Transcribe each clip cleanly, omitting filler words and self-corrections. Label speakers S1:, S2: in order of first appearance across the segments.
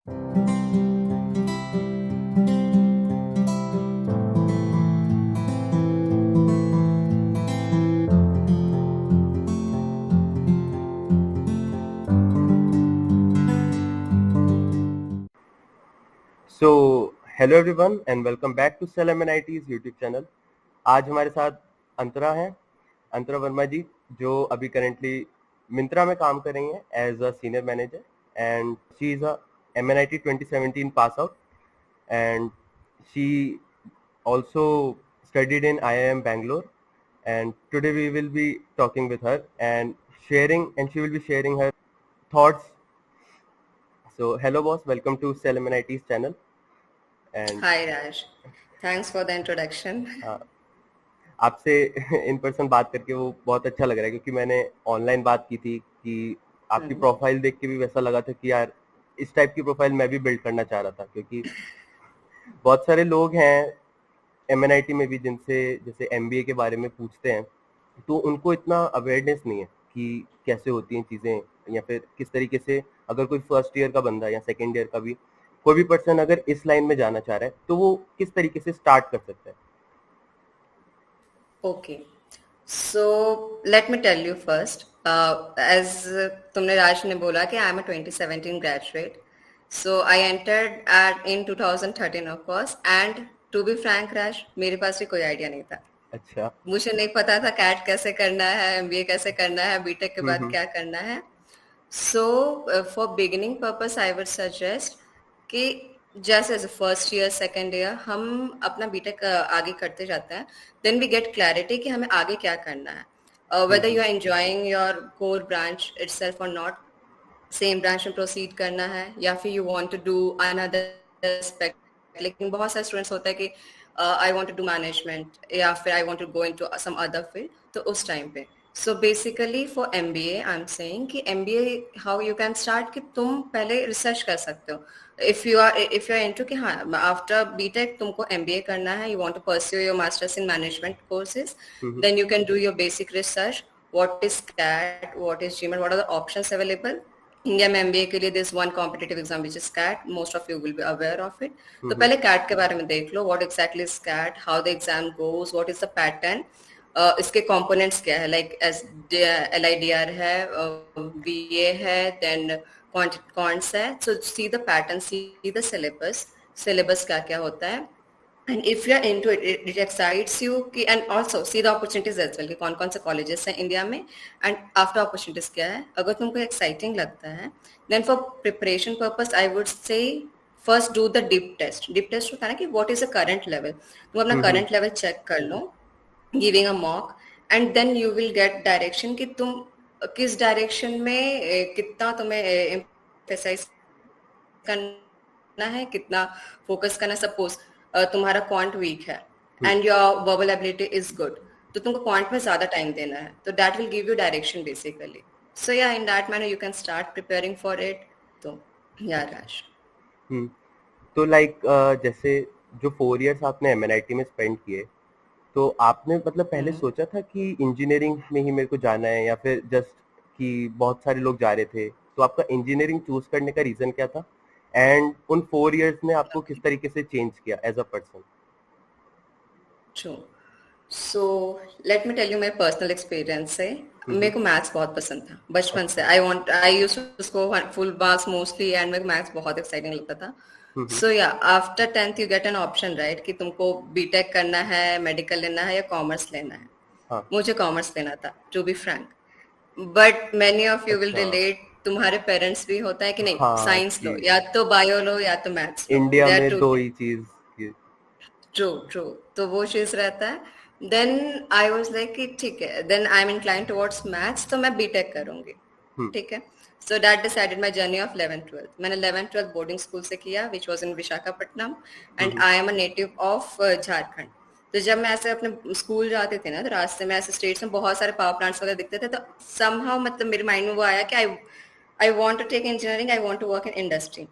S1: So hello everyone and welcome back to cell MNIT's YouTube channel. आज हमारे साथ अंतरा हैं, अंतरा वर्मा जी, जो अभी करेंटली मिंत्रा में काम कर रही हैं as a senior manager and she is a MNIT 2017 pass out and she also studied in IIM Bangalore, and today we will be talking with her and she will be sharing her thoughts. So hello boss, welcome to Cell MNIT's channel. And
S2: Hi Raj, thanks for the introduction.
S1: आपसे in person बात करके वो बहुत अच्छा लग रहा है, क्योंकि मैंने ऑनलाइन बात की थी कि आपकी प्रोफाइल देख के भी वैसा लगा था कि यार इस टाइप की प्रोफाइल मैं भी बिल्ड करना चाह रहा था, क्योंकि बहुत सारे लोग हैं एमएनआईटी में भी जिनसे जैसे एमबीए के बारे में पूछते हैं, तो उनको इतना अवेयरनेस नहीं है कि कैसे होती हैं चीज़ें, या फिर किस तरीके से अगर कोई फर्स्ट ईयर का बंदा या सेकेंड ईयर का भी कोई भी पर्सन अगर इस लाइन में जाना चाह रहा है तो वो किस तरीके से स्टार्ट कर सकता है।
S2: Okay, so let me tell you first. As तुमने राज ने बोला कि I am a 2017 graduate, so I entered in 2013 of course, and to be frank Raj, मेरे पास भी कोई आइडिया नहीं था।
S1: अच्छा,
S2: मुझे नहीं पता था कैट कैसे करना है, एमबीए कैसे करना है, बीटेक के बाद क्या करना है। So for beginning purpose I would suggest कि जैसे फर्स्ट ईयर सेकेंड ईयर हम अपना बीटेक आगे करते जाते हैं, देन वी गेट क्लैरिटी कि हमें आगे क्या करना है, whether you are enjoying your core branch itself और नॉट, सेम ब्रांच में प्रोसीड करना है या फिर you want to do another aspect. लेकिन बहुत सारे स्टूडेंट्स होता है कि I want to do management या फिर I want to go into some other field, तो उस टाइम पे so basically for MBA I am saying कि MBA how you can start कि तुम पहले रिसर्च कर सकते हो। इफ यू आर इनटू कि हाँ आफ्टर बीटेक तुमको एमबीए करना है, you want to pursue your masters in management courses, then you can do your basic research, what is CAT, what is GMAT, what are the options available. India में MBA के लिए this one competitive exam which is CAT, most of you will be aware of it. तो पहले CAT के बारे में देख लो, what exactly is CAT, how the exam goes, what is the pattern, इसके कंपोनेंट्स क्या है, लाइक एस LIDR है, BA है, देन कॉन्ट्स है। So see the pattern, see the syllabus क्या क्या होता है, and if you are into it, it excites you कि, and also see the opportunities as well कि कौन कौन से colleges हैं इंडिया में, and after opportunities क्या है। अगर तुमको exciting लगता है, then for preparation purpose I would say first do the dip test होता है ना कि what is the current level, तुम अपना current level check कर लो giving a mock, and then you will get direction कि तुम किस direction में कितना तुम्हें emphasize करना है, कितना फोकस करना। सपोज तुम्हारा क्वांट वीक है and your verbal ability is good, तो तुमको क्वांट में ज्यादा टाइम देना है, तो that will give you direction basically. So yeah in that manner you can start preparing for it. तो या राज,
S1: तो लाइक जैसे जो 4 इयर्स आपने एमएनआईटी में स्पेंड किए, तो आपने मतलब पहले सोचा था कि इंजीनियरिंग में ही मेरे को जाना है, या फिर जस्ट कि बहुत सारे लोग जा रहे थे, तो आपका इंजीनियरिंग चूज करने का रीजन क्या था, एंड उन 4 इयर्स ने आपको किस तरीके से चेंज किया as a person?
S2: True. So let me tell you मेरे पर्सनल एक्सपीरियंस से। मेरे को मैथ्स बहुत पसंद था बचपन से। I used to score full marks mostly, and मेरे को मैथ्स बहुत एक्साइटिंग लगता था। So ya after 10th you get an option right कि तुमको बीटेक करना है, मेडिकल लेना है या कॉमर्स लेना है। मुझे कॉमर्स लेना था to be frank, but many of you will relate, तुम्हारे पेरेंट्स भी होता है कि नहीं साइंस लो, या तो बायो लो या तो मैथ्स लो,
S1: इंडिया
S2: दे आर
S1: में
S2: टू।
S1: दो ही चीज।
S2: ट्रू ट्रू, तो वो चीज रहता है। देन आई वाज लाइक कि ठीक है, then I am incline towards maths, तो मैं बीटेक करूंगी। ठीक है, so that decided my journey of 11th-12th। मैंने 11th-12th बोर्डिंग स्कूल से किया which was in Visakhapatnam, and I am a native of Jharkhand. तो जब मैं ऐसे अपने स्कूल जाते थे ना, तो रास्ते में ऐसे स्टेट्स में बहुत सारे पावर प्लांट्स वगैरह दिखते थे, तो समहाउ मतलब मेरे माइंड में वो आया कि I want to take engineering, I want to work in industry,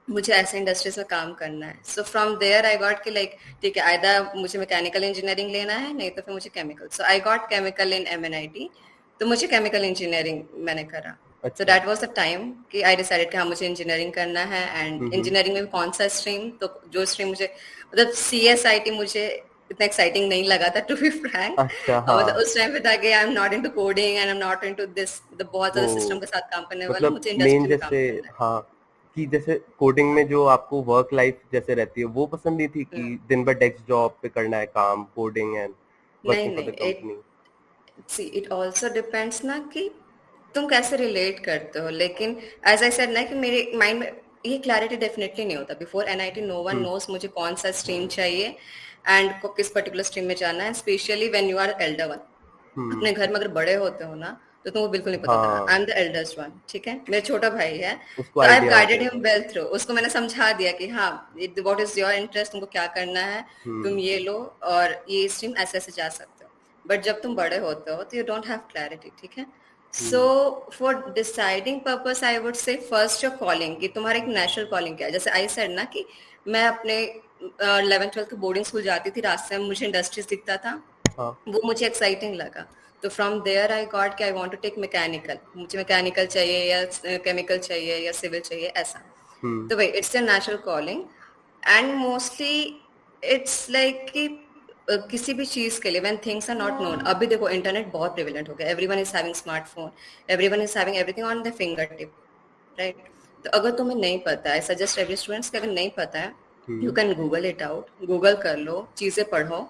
S2: मुझे ऐसे इंडस्ट्रीज में काम करना है। So from there I got कि लाइक ठीक है, आइदर मुझे मैकेनिकल इंजीनियरिंग लेना है, नहीं तो फिर मुझे chemical. So I got chemical in MNIT, तो मुझे केमिकल इंजीनियरिंग मैंने करा। सो
S1: अच्छा।
S2: दैट वाज द टाइम कि आई डिसाइडेड कि हाँ मुझे इंजीनियरिंग करना है एंड
S1: हम्म।
S2: इंजीनियरिंग में भी कौन सा स्ट्रीम, तो जो स्ट्रीम मुझे मतलब सीएसआईटी मुझे इतना एक्साइटिंग नहीं लगा था टू बी फ्रैंक।
S1: अच्छा हाँ।
S2: मतलब उस टाइम पे था कि आई am not into coding and I am not into this, मतलब बहुत
S1: वो
S2: ज्यादा सिस्टम के साथ काम करने वाला,
S1: मतलब
S2: मुझे
S1: मेन
S2: इंडस्ट्री में काम
S1: जैसे,
S2: करना है।
S1: हाँ, कि जैसे कोडिंग में जो आपको वर्क लाइफ जैसे रहती है वो पसंद नहीं थी कि दिन भर डेस्क जॉब पे करना है काम, कोडिंग एंड
S2: नहीं
S1: वर्किंग फॉर
S2: नहीं,
S1: the
S2: it
S1: company.
S2: See it also depends ना कि तुम कैसे रिलेट करते हो, लेकिन एज आई सेड ना कि मेरे माइंड में ये क्लैरिटी डेफिनेटली नहीं होता बिफोर एनआईटी। नो वन
S1: हम्म।
S2: नोस मुझे कौन सा स्ट्रीम चाहिए एंड को किस पर्टिकुलर स्ट्रीम में जाना है, specially when you are elder one.
S1: Hmm.
S2: अपने घर में अगर बड़े होते हो ना तो तुमको बिल्कुल नहीं पता होता।
S1: हाँ,
S2: I am the eldest one, ठीक है, मेरा छोटा भाई है,
S1: उसको
S2: तो आई हैव
S1: आइडिया होता
S2: गाइडेड
S1: है
S2: हिम
S1: सब।
S2: Well through. उसको मैंने समझा दिया कि हाँ व्हाट इज योर इंटरेस्ट, तुमको क्या करना है, तुम
S1: हम्म।
S2: ये लो और ये स्ट्रीम ऐसे ऐसे जा सकते हो। बट जब तुम बड़े होते हो तो यू डोंट हैव क्लैरिटी, ठीक है। So
S1: hmm.
S2: For deciding purpose I would say first your calling, कि तुम्हारा एक नेचुरल कॉलिंग क्या है। जैसे आई सेड ना कि मैं अपने 11th 12th के बोर्डिंग स्कूल जाती थी, रास्ते में मुझे इंडस्ट्रीज दिखता था,
S1: हाँ।
S2: वो मुझे एक्साइटिंग लगा। तो फ्रॉम देयर आई गॉट कि I want to take mechanical, मुझे मैकेनिकल चाहिए या केमिकल चाहिए या सिविल चाहिए ऐसा।
S1: हम्म।
S2: तो भाई it's a natural calling and mostly it's like कि किसी भी चीज के लिए when things are not known, अभी देखो इंटरनेट बहुत प्रिविलेंट हो गया, everyone is having smartphone, everyone is having everything on the finger tip, right. तो अगर तुम्हें नहीं पता है, सजेस्ट एवरी स्टूडेंट्स कि अगर नहीं पता है you
S1: hmm.
S2: Can Google it out, Google कर लो, चीजें पढ़ो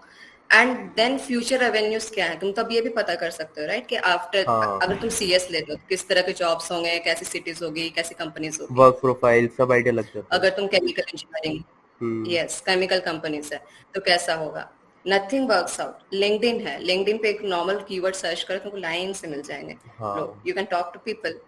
S2: एंड देन फ्यूचर रेवेन्यूज क्या है तुम तब ये भी पता कर सकते हो, राइट, कि आफ्टर
S1: हाँ,
S2: अगर तुम सीएस ले लो तो किस तरह के जॉब्स होंगे, कैसी सिटीज होगी, कैसी कंपनीज होगी।
S1: वर्क प्रोफाइल सब आइडिया लग जाता है।
S2: अगर तुम केमिकल इंजीनियरिंग,
S1: हम्म।
S2: यस केमिकल कंपनीज है, तो कैसा होगा। नथिंग वर्क्स आउट, लिंक्डइन है, लिंक्डइन पे एक नॉर्मल कीवर्ड सर्च करो तुमको लाइन से मिल जाएंगे
S1: हाँ।
S2: लोग, you can talk to people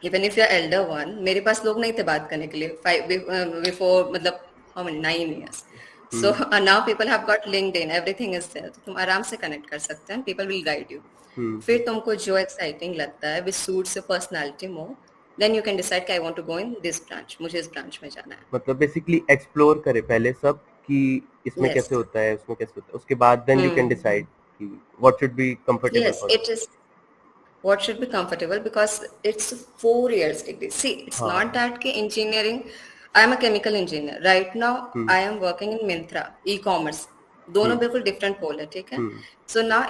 S2: even if you are elder one. मेरे पास लोग नहीं थे बात करने के लिए फाइव बिफोर, मतलब how many 9 years। So
S1: hmm.
S2: Now people have got LinkedIn, everything is there, तो तुम आराम से कनेक्ट कर सकते हैं, people will guide you.
S1: Hmm.
S2: फिर तुमको जो एक्साइटिंग लगता है which suits your personality more, then you can decide कि I want to go in this branch, मुझे इस ब्रांच में जाना
S1: मतलब बेसिकली एक्सप्लोर करे पहले सब कि इसमें
S2: है। यस।
S1: कैसे होता है, उसमें कैसे होता है, उसके बाद देन यू कैन डिसाइड कि what should be comfortable
S2: yes
S1: for
S2: it is what should be comfortable because it's 4 years degree. See, it's not
S1: हाँ।
S2: that ki engineering, I am a chemical engineer right now,
S1: hmm.
S2: I am working in Myntra e-commerce, दोनों
S1: हम्म।
S2: बिल्कुल different पोल है, ठीक है।
S1: Hmm.
S2: So ना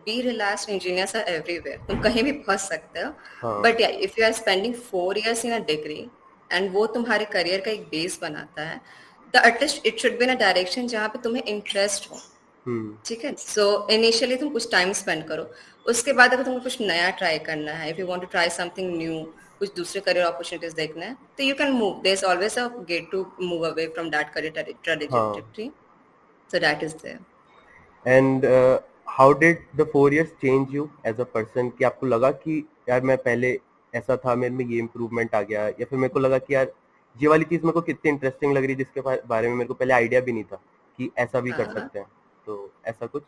S2: be relaxed, engineers are everywhere, तुम कहीं भी पहुंच सकते हो।
S1: हाँ।
S2: But yeah if you are spending 4 years in a degree and वो तुम्हारे करियर का एक बेस बनाता है, तो at least it should be in a direction जहाँ पे तुम्हें इंटरेस्ट हो,
S1: हम्म।
S2: ठीक है। सो इनिशियली तुम कुछ टाइम स्पेंड करो, उसके बाद अगर तुमको कुछ नया ट्राई करना है, if you want to try something new, कुछ दूसरे करियर अपॉर्चुनिटीज देखना है, तो you can move, there is always a gate to move away from that career
S1: हाँ।
S2: Trajectory, so that is there.
S1: And how did the 4 years change you as a person, कि आपको लगा कि यार मैं पहले ऐसा था, मेरे में ये इम्प्रूवमेंट आ गया, या फिर मेरे को लगा कि यार ये वाली चीज मेरे को कितनी इंटरेस्टिंग लग रही है जिसके बारे में मेरे को पहले आइडिया भी नहीं था कि ऐसा भी कर
S2: हाँ,
S1: सकते हैं, तो ऐसा कुछ।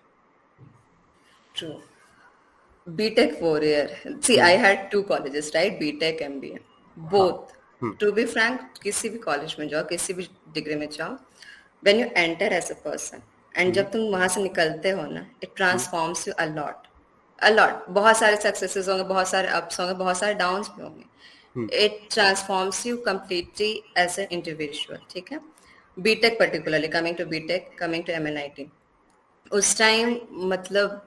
S2: True. BTech 4 year, see I
S1: hmm.
S2: Had two colleges, right, BTech MBA,
S1: हाँ।
S2: Both.
S1: Hmm.
S2: To be frank, किसी भी कॉलेज में जाओ, किसी भी डिग्री में जाओ, when you enter as a person and
S1: hmm.
S2: जब तुम वहां से निकलते हो ना, it
S1: hmm.
S2: Transforms you a lot, a lot. बहुत सारे सक्सेसेस होंगे, बहुत सारे अप्स होंगे, बहुत सारे डाउन्स भी होंगे,
S1: hmm.
S2: It transforms you completely as a individual, ठीक है। BTech particularly, coming to BTech, coming to MNIT, उस टाइम मतलब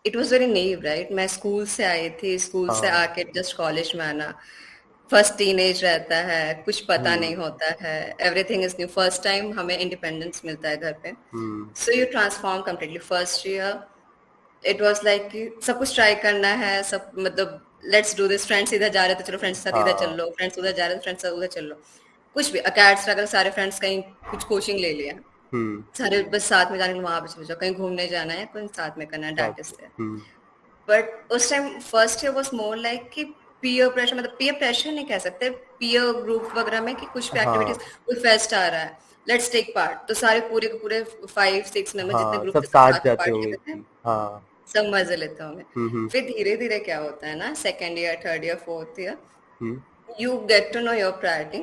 S2: it was very naive, right. मैं स्कूल से आई थी, स्कूल से
S1: हाँ।
S2: आके जस्ट कॉलेज में आना, फर्स्ट टीनेज रहता है, कुछ पता
S1: हम्म।
S2: नहीं होता है, everything is new, first time हमें इंडिपेंडेंस मिलता है घर पे।
S1: Hmm.
S2: So you transform completely first year, it was like कि सब कुछ ट्राई करना है, सब मतलब लेट्स डू दिस, फ्रेंड्स इधर जा रहे थे चलो फ्रेंड्स के साथ इधर चल
S1: हाँ।
S2: लो, फ्रेंड्स उधर जा रहे थे फ्रेंड्स उधर चल लो, कुछ भी अकेड्स अगर सारे फ्रेंड्स कहीं कुछ कोचिंग ले लिया,
S1: हम्म।
S2: सारे बस साथ में जाने के लिए वहां पे चले जाओ, कहीं घूमने जाना है कोई साथ में करना है,
S1: साथ
S2: दैट इज
S1: में।
S2: देयर।
S1: हम्म।
S2: बट उस time first year was more like कि पीयर प्रेशर, मतलब पीयर प्रेशर नहीं कह सकते, पीयर ग्रुप वगैरह में कि कुछ भी
S1: हाँ।
S2: एक्टिविटीज, कोई फेस्ट आ रहा है, लेट्स टेक पार्ट, तो सारे पूरे के पूरे 5 6 मेंबर जितने
S1: हाँ,
S2: ग्रुप
S1: सब
S2: थे सब
S1: साथ
S2: साथ में
S1: जाते
S2: पार्ट
S1: होंगे
S2: लेते थे,
S1: कि हाँ।
S2: सब मजे लेते होंगे।
S1: हम्म।
S2: फिर धीरे धीरे क्या होता है ना, second year, third year, fourth year,
S1: hmm.
S2: You get to know your priority,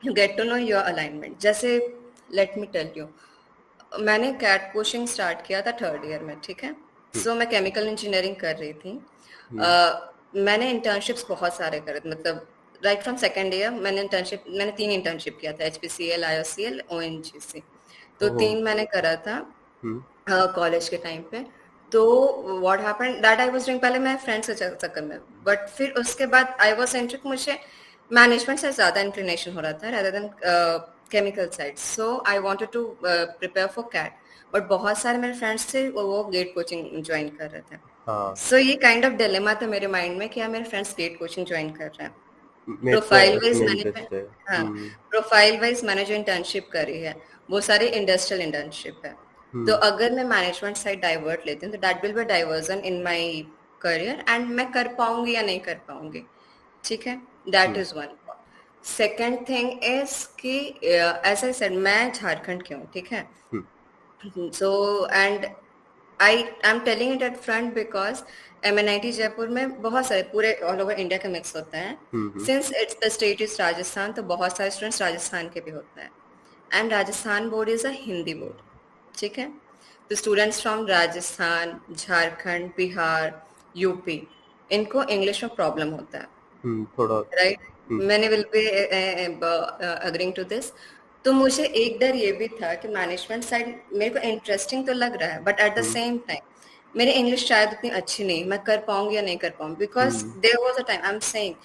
S2: you get to know your alignment. जैसे लेट मी टेल यू, मैंने कैट कोचिंग स्टार्ट किया था थर्ड ईयर में, ठीक है।
S1: हम्म।
S2: सो मैं केमिकल इंजीनियरिंग कर रही थी।
S1: हम्म।
S2: मैंने इंटर्नशिप्स बहुत सारे करे थे, मतलब राइट फ्रॉम सेकेंड ईयर मैंने 3 इंटर्नशिप किया था, एचपीसीएल, आईओसीएल, ओएनजीसी। तो
S1: ओह।
S2: 3 मैंने करा था
S1: हम्म।
S2: कॉलेज के टाइम पे। तो what happened that I was doing, पहले मैं फ्रेंड्स के चक्कर में, बट फिर उसके बाद आई वाज इंटरेस्ट, मुझे मैनेजमेंट से ज्यादा इंक्लिनेशन हो रहा था rather than chemical side, so I wanted to prepare for CAT. But बहुत सारे मेरे फ्रेंड्स थे वो गेट कोचिंग ज्वाइन कर रहे थे।
S1: हाँ,
S2: सो ये काइंड ऑफ डिलेमा था मेरे माइंड में, क्या मेरे फ्रेंड्स गेट कोचिंग ज्वाइन कर रहे हैं।
S1: मेरे को
S2: प्रोफाइल वाइज
S1: उसमें
S2: मैंने
S1: इंटरेस्ट है।
S2: हाँ,
S1: हम्म।
S2: प्रोफाइल वाइज मैंने जो इंटर्नशिप करी है वो सारी इंडस्ट्रियल इंटर्नशिप है। तो
S1: हम्म।
S2: अगर मैं मैनेजमेंट साइड डाइवर्ट लेती हूँ तो that will be diversion in my career, and मैं कर पाऊंगी या नहीं कर पाऊंगी, ठीक है। That
S1: hmm.
S2: Is one. Second thing is कि एज आई सेड मैं झारखंड की हूँ, ठीक है।
S1: Hmm.
S2: So and I am telling it at front because MNIT Jaipur में बहुत सारे पूरे ऑल ओवर इंडिया का मिक्स होता है।
S1: Hmm.
S2: Since it's the state is Rajasthan, तो बहुत सारे स्टूडेंट्स राजस्थान के भी होते हैं, and Rajasthan board is a Hindi board, ठीक है। तो students from Rajasthan, Jharkhand, Bihar, UP, इनको इंग्लिश में प्रॉब्लम होता है,
S1: थोड़ा।
S2: राइट।
S1: हम्म।
S2: मैंने will be agreeing to this. तो मुझे एक डर ये भी था कि मैनेजमेंट साइड मेरे को इंटरेस्टिंग तो लग रहा है, but at the
S1: hmm.
S2: Same time मेरी इंग्लिश शायद उतनी अच्छी नहीं, मैं कर पाऊंगी या नहीं कर पाऊंगी, because
S1: hmm.
S2: There was a time I am saying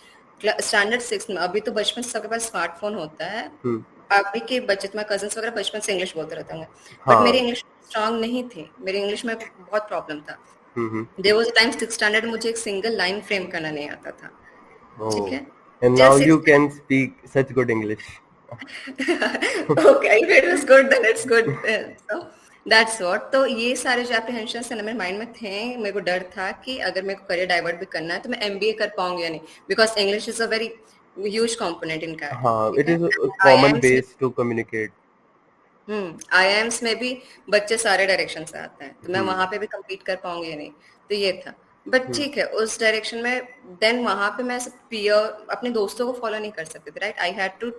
S2: standard 6 में, अभी तो बचपन से सबके पास स्मार्टफोन होता है।
S1: हम्म।
S2: अभी के बच्चे, तुम्हारे कजिन्स वगैरह बचपन से इंग्लिश बोलते रहते होंगे, बट मेरी
S1: हाँ।
S2: इंग्लिश स्ट्रांग नहीं थी, मेरी इंग्लिश में बहुत प्रॉब्लम था।
S1: Hmm.
S2: There was a time 6 standard मुझे एक सिंगल लाइन फ्रेम करना नहीं आता था, ठीक
S1: Oh,
S2: है।
S1: and now
S2: जैसे
S1: you can speak such good English.
S2: okay, if it is good then it's good. So that's what, तो ये सारे जो एप्रीहेंशंस है ना मेरे माइंड में थे। मेरे को डर था कि अगर मेरे को करियर डाइवर्ट भी करना है तो मैं एमबीए कर पाऊंगी या नहीं, because English is a very huge component in CAT,
S1: हाँ,
S2: ठीक
S1: it
S2: है।
S1: is a common
S2: IIMs
S1: base to communicate.
S2: IIMs में भी बच्चे सारे डायरेक्शन से आते हैं, तो मैं
S1: हम्म।
S2: वहां पे भी compete कर पाऊंगी या नहीं, तो ये था। बट
S1: हम्म।
S2: ठीक है, उस डायरेक्शन में देन वहां पे मैं पीयर अपने दोस्तों को फॉलो नहीं कर सकती थी, right. I had to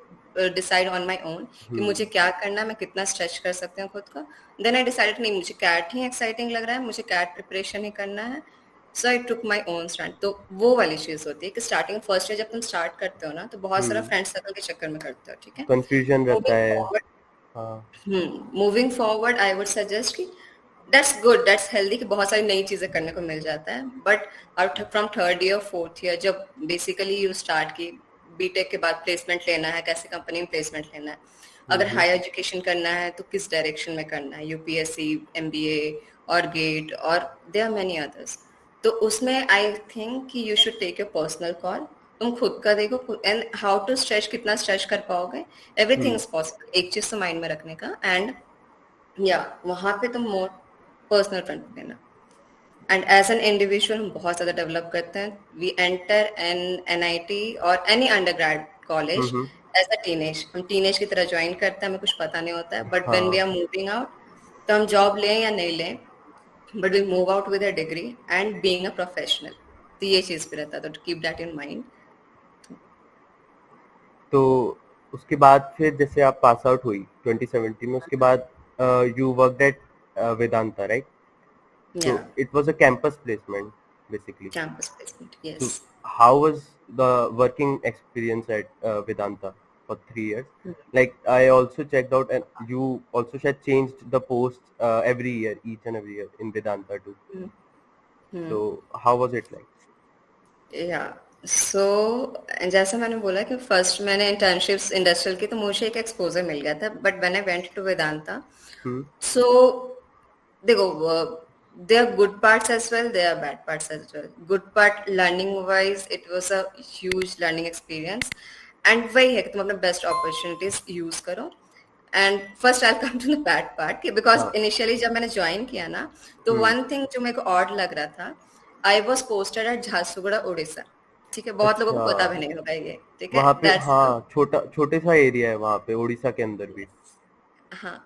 S2: decide on my own कि
S1: हम्म।
S2: मुझे क्या करना है, मैं कितना स्ट्रेच कर सकती हूँ खुद को। देन आई डिसाइडेड नहीं, मुझे कैट ही एक्साइटिंग लग रहा है, मुझे कैट प्रिपरेशन ही करना है। सो आई टुक माई ओन स्टैंड। तो वो वाली चीज होती है कि स्टार्टिंग फर्स्ट ईयर जब तुम स्टार्ट करते हो ना, तो बहुत सारा
S1: हम्म।
S2: फ्रेंड सर्कल के चक्कर में करते हो, ठीक है।
S1: कंफ्यूजन रहता
S2: मूविंग
S1: है।
S2: फॉरवर्ड
S1: हाँ।
S2: Moving forward I would suggest कि दैट्स गुड, दैट्स हेल्दी कि बहुत सारी नई चीजें करने को मिल जाता है। But out from third year fourth year जब बेसिकली यू स्टार्ट की बीटेक के बाद प्लेसमेंट लेना है, कैसे कंपनी में प्लेसमेंट लेना है, अगर
S1: हम्म।
S2: हायर एजुकेशन करना है तो किस डायरेक्शन में करना है, यूपीएससी, एमबीए और गेट, और देयर आर मेनी अदर्स। तो उसमें आई थिंक कि you should take your personal call. तुम खुद का देखो एंड हाउ टू स्ट्रेच, कितना स्ट्रेच कर पाओगे। Everything
S1: hmm.
S2: इज पॉसिबल, एक चीज तो माइंड में रखने का, एंड या वहां पे तुम मोर पर्सनल फ्रंट देना। एंड एज एन इंडिविजुअल हम बहुत ज्यादा डेवलप करते हैं। वी एंटर एन एनआईटी और any undergrad college
S1: hmm.
S2: As a teenage, हम टीनेज की तरह ज्वाइन करते हैं, हमें कुछ पता नहीं होता है, बट व्हेन वी
S1: हाँ।
S2: आर मूविंग आउट, तो हम जॉब लें या नहीं लें, but we move out with a degree and being a professional. तो ये चीज भी रहता है, तो कीप दैट इन माइंड।
S1: तो उसके बाद फिर जैसे आप पास आउट हुई 2017 में, उसके बाद you worked eight Vedanta, right?
S2: या
S1: So it was a campus placement basically.
S2: Campus placement,
S1: So
S2: yes.
S1: how was the working experience at Vedanta for 3 years? Like I also checked out, and you also had changed the posts every year, each and every year in Vedanta too. So how was it like?
S2: या सो जैसा मैंने बोला कि first मैंने internships industrial की, तो मुझे एक एक्सपोजर मिल गया था, but when I went to Vedanta,
S1: Hmm.
S2: So देखो there are good parts as well, there are bad parts as well. Good part learning wise, it was a huge learning experience, and वही है कि तुम अपने best opportunities use करो। And first I come to the bad part, because
S1: हाँ।
S2: Initially जब मैंने join किया ना, तो
S1: Hmm.
S2: वन थिंग जो मेरे को ऑड लग रहा था, I was posted at Jharsuguda Orissa, ठीक है। बहुत लोगों
S1: अच्छा।
S2: को पता भी नहीं होगा ये, ठीक है।
S1: वहाँ पे
S2: दैट्स
S1: हाँ, छोटे सा एरिया है वहाँ पे उड़ीसा के अंदर भी।
S2: हाँ,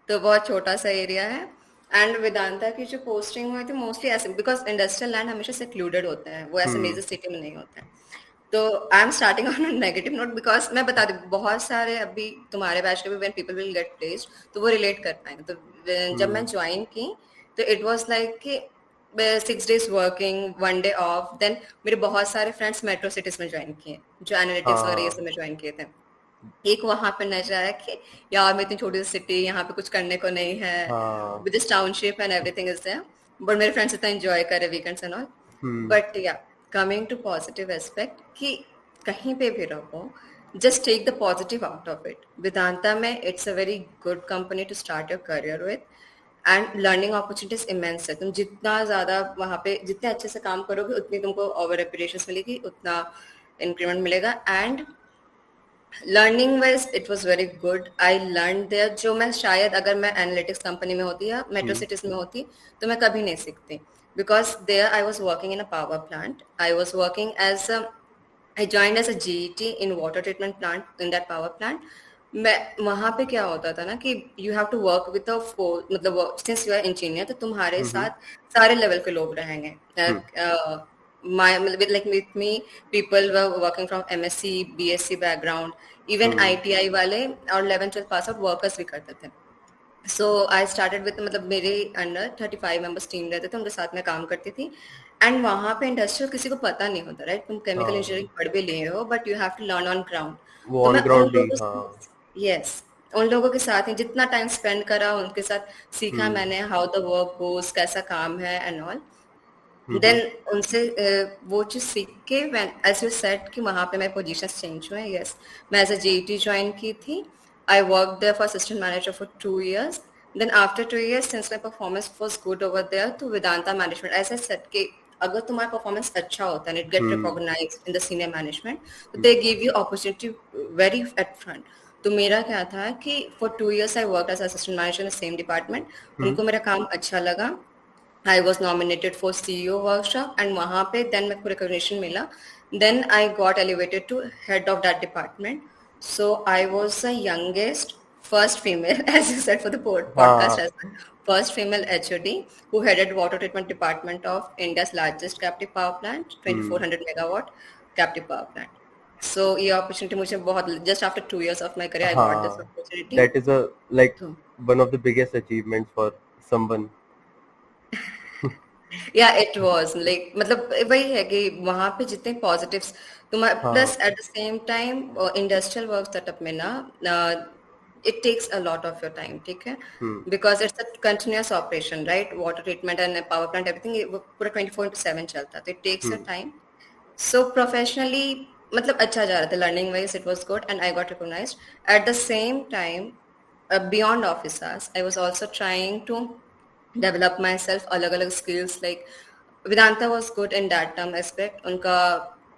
S2: तो बहुत छोटा सा एरिया है। एंड वेदांता की जो पोस्टिंग हुई थी मोस्टली ऐसे, बिकॉज इंडस्ट्रियल लैंड हमेशा सेक्लूडेड होते हैं, वो ऐसे
S1: हम्म।
S2: मेजर सिटी में नहीं होते हैं। तो I am starting on negative note, because मैं बता दूं बहुत सारे अभी तुम्हारे बैच के भी when people will get placed तो वो रिलेट कर पाएंगे। तो जब मैं
S1: हम्म।
S2: ज्वाइन की, तो इट वाज लाइक कि 6 days working, 1 day off. Then मेरे बहुत सारे फ्रेंड्स मेट्रो सिटीज में ज्वाइन किए, जो एनालिटिक्स वगैरह ये
S1: हाँ
S2: सब में ज्वाइन किए थे। एक वहां पे नजर आया कि यार मैं इतनी छोटी सी सिटी, यहाँ पे कुछ करने को नहीं है,
S1: हाँ।
S2: With township and everything is there, but मेरे फ्रेंड्स इतना एंजॉय करे weekends and all.
S1: Hmm.
S2: But yeah, coming to positive aspect, कि कहीं पे भी रहो, just take the positive out of it. Vedanta में it's a very good company to start your career with, and learning opportunities immense है। तुम जितना ज्यादा वहां पे जितने अच्छे से काम करोगे, उतनी तुमको ओवर रेपुटेशन मिलेगी, उतना इंक्रीमेंट मिलेगा। And learning wise it was very good, I learn there, जो मैं शायद अगर मैं एनालिटिक्स कंपनी में होती या मेट्रो
S1: हम्म।
S2: सिटीज में होती तो मैं कभी नहीं सीखती, because there I was working in a power plant. I was working as I joined as a GET in water treatment plant in that power plant. मैं वहां पे क्या होता था ना कि you have to work with a मतलब since you are engineer, तो तुम्हारे
S1: हम्म।
S2: साथ सारे लेवल के लोग रहेंगे।
S1: हम्म।
S2: with with me people were working from MSc BSc background, even
S1: hmm.
S2: ITI वाले और 11th 12th pass out workers भी करते थे। सो आई स्टार्टेड विद, मतलब मेरे अंडर 35 मेंबर्स टीम रहते थे, उनके साथ में काम करती थी। एंड वहां पे इंडस्ट्रियल किसी को पता नहीं होता, राइट? तुम केमिकल
S1: हाँ,
S2: इंजीनियरिंग पढ़ भी लिए हो, but you have to learn on ground.
S1: वो
S2: तो
S1: ऑन
S2: मैं उन
S1: ग्राउंड ही,
S2: लोगों
S1: हाँ।
S2: से, यस, उन लोगों के साथ ही जितना टाइम स्पेंड करा उनके साथ सीखा
S1: हम्म।
S2: मैंने, हाउ द वर्क गोस, कैसा काम है एंड ऑल।
S1: हम्म।
S2: देन उनसे वो चीज सीख के, व्हेन एज यू सेड कि वहां पे मेरे पोजीशन चेंज हुए, यस, मैं एज अ जेईटी ज्वाइन की थी। I work there for assistant manager for 2 years। Then after 2 years, since my performance was good over there, तो वेदांता मैनेजमेंट ऐसे सेट के अगर तुम्हारा परफॉर्मेंस अच्छा होता है, it get
S1: hmm.
S2: Recognised in the senior management, तो
S1: hmm.
S2: They give you opportunity very at front. तो मेरा क्या था कि for 2 years I work as assistant manager in same department.
S1: Hmm.
S2: उनको मेरा काम अच्छा लगा। I was nominated for CEO workshop and वहाँ पे then मेरे को recognition मिला। Then I got elevated to head of that department. So I was the youngest, first female, as you said for the podcast,
S1: हाँ।
S2: as the first female HOD who headed water treatment department of India's largest captive power plant,
S1: hmm.
S2: 2400 megawatt captive power plant. So ये opportunity मुझे बहुत, just after 2 years of my career, I got this
S1: हाँ,
S2: opportunity.
S1: that is a like
S2: तो
S1: one of the biggest achievements for someone.
S2: या it was like, मतलब वही है कि वहां पे जितने पॉजिटिव्स तुम्हारे,
S1: हाँ।
S2: Plus at the same time industrial work setup में ना, it takes a lot of your time, ठीक है?
S1: Hmm.
S2: Because it's a continuous operation, right? Water treatment and power plant everything पूरा 24/7 चलता है, तो it takes a
S1: hmm.
S2: Time. So professionally मतलब अच्छा जा रहा था, learning wise it was good and I got recognised. At the same time, beyond office hours, I was also trying to develop myself, अलग अलग skills, like Vedanta was good in that term aspect। उनका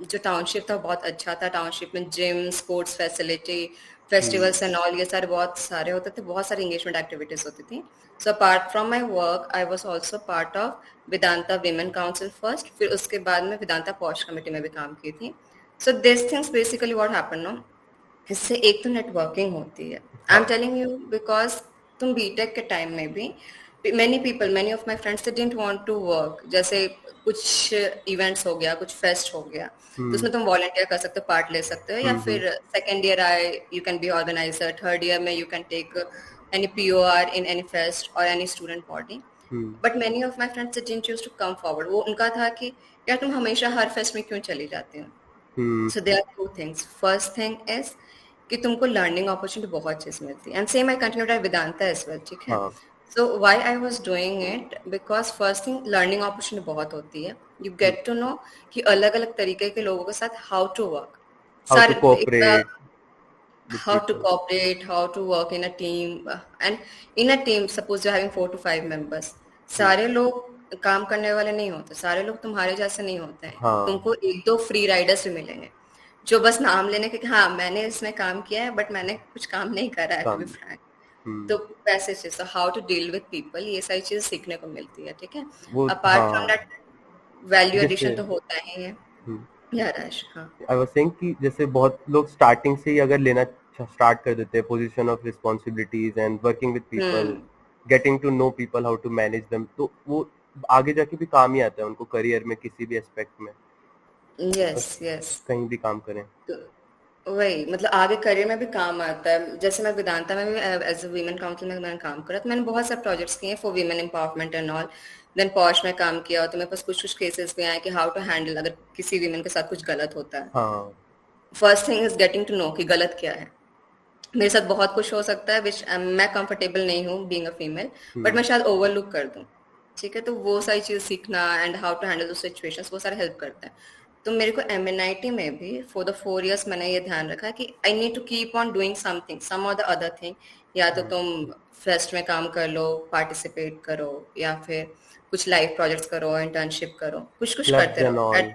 S2: जो township था बहुत अच्छा था। Township में gym, sports facility,
S1: hmm.
S2: Festivals and all, ये सारे बहुत सारे होते थे, बहुत सारी एंगेजमेंट एक्टिविटीज होती थी। So apart from my work, I was also part of Vedanta women council first, फिर उसके बाद में वेदांता पॉश कमेटी में भी काम की थी। So this things basically what happen no, इससे एक तो नेटवर्किंग होती है। आई एम
S1: हाँ।
S2: टेलिंग यू बिकॉज तुम बीटेक के टाइम में भी many people, many of my friends they didn't want to work. जैसे कुछ इवेंट्स हो गया, कुछ फेस्ट हो गया, तो
S1: हम्म।
S2: उसमें तुम वॉलंटियर कर सकते हो, पार्ट ले सकते हो, या
S1: हम्म।
S2: फिर सेकेंड ईयर आए you can be organiser, third year में you can take any POR in any fest और any student body.
S1: Hmm.
S2: But many of my friends didn't choose to come forward. वो उनका था कि यार तुम हमेशा हर फेस्ट में क्यों चली जाती हो?
S1: हम्म।
S2: So there are two things. First thing is कि तुमको लर्निंग अपॉर्चुनिटी बहुत अच्छे से मिलती है, and same I continued at Vedanta as well, ठीक है?
S1: हाँ।
S2: So why I was doing it, because first thing learning opportunity बहुत होती है। यू गेट टू नो कि अलग अलग तरीके के लोगों के साथ how to work,
S1: How to
S2: सारे
S1: cooperate with
S2: how to
S1: people.
S2: cooperate, how to work in a team, and in a team, suppose you're having 4 to 5 members,
S1: हम्म।
S2: सारे लोग काम करने वाले नहीं होते, सारे लोग तुम्हारे जैसे नहीं होते हैं।
S1: हाँ।
S2: तुमको एक दो फ्री राइडर्स भी मिलेंगे जो बस नाम लेने के कि हाँ मैंने इसमें काम किया है, बट मैंने कुछ काम नहीं करा है, टू बी
S1: काम।
S2: फ्रैंक।
S1: हम्म।
S2: तो वैसे चीज, how to deal with people, ये सारी चीजें सीखने को मिलती है, ठीक है?
S1: वो,
S2: अपार्ट फ्रॉम
S1: हाँ।
S2: दैट, वैल्यू एडिशन
S1: जैसे,
S2: तो होता ही है। या राज, हाँ।
S1: आई वाज सेइंग कि जैसे बहुत लोग स्टार्टिंग से ही अगर लेना स्टार्ट कर देते हैं position of responsibilities and working with people,
S2: hmm.
S1: Getting to know people, how to manage them, तो वो आगे जाके भी काम ही आता है उनको करियर में किसी भी एस्पेक्ट में,
S2: यस
S1: बस
S2: यस।
S1: कहीं भी काम करें।
S2: तो वही, मतलब आगे करियर में भी काम आता है। जैसे मैं वेदांता में भी एज अ वीमेन काउंसिल में मैंने काम करा, तो मैंने बहुत सारे प्रोजेक्ट्स किए for women empowerment and all. Then POSH में काम किया, तो मेरे पास कुछ कुछ केसेस भी आए कि हाउ टू हैंडल अगर किसी वीमेन के साथ कुछ गलत होता है.
S1: हाँ.
S2: First thing is getting to know कि गलत क्या है. मेरे साथ बहुत कुछ हो सकता है विच मैं कंफर्टेबल नहीं हूँ बीइंग अ फीमेल, बट मैं शायद ओवरलुक कर दूँ. ठीक है, तो वो सारी चीज सीखना and how to handle those situations वो सारे हेल्प करते हैं. तो मेरे को एमएनआईटी में भी फॉर द 4 years मैंने ये ध्यान रखा कि I need to keep on doing something some और द अदर थिंग. या तो तुम फेस्ट में काम कर लो, पार्टिसिपेट करो, या फिर कुछ लाइव प्रोजेक्ट्स करो, इंटर्नशिप करो, कुछ कुछ
S1: क्लब्स
S2: करते
S1: एंड
S2: रहो.
S1: ऑल.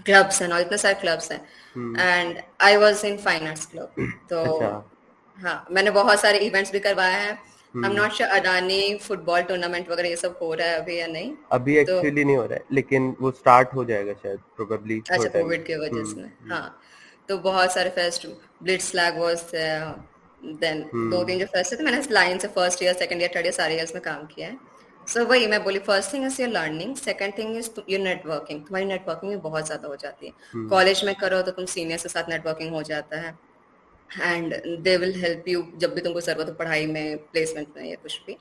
S2: क्लब्स हैं और इतने सारे क्लब्स हैं. And I was in fine arts club. तो
S1: अच्छा.
S2: हाँ, मैंने बहुत सारे इवेंट्स भी करवाए हैं. I am
S1: hmm.
S2: Not sure Adani football tournament वगैरह ये सब हो रहा है अभी या नहीं.
S1: अभी
S2: तो
S1: एक्चुअली नहीं हो रहा है, लेकिन वो स्टार्ट हो जाएगा शायद प्रोबेबली थोड़े
S2: अच्छा,
S1: टाइम में.
S2: कोविड की वजह से हाँ. तो बहुत सारे fest, Blitzschlag was, then दो तीन जो फेस्ट थे मैंने लाइन से first year, second year, third year सारे ईयर्स में काम किया है. सो वही मैं बोली, first thing is your learning, second thing is your networking. तुम्हारी नेटवर्किंग भी बहुत ज्यादा हो जाती है. कॉलेज में करो तो तुम सीनियर्स के साथ नेटवर्किंग हो जाता है and they will help you जब भी तुमको जरूरत हो, पढ़ाई में, प्लेसमेंट में, या कुछ भी.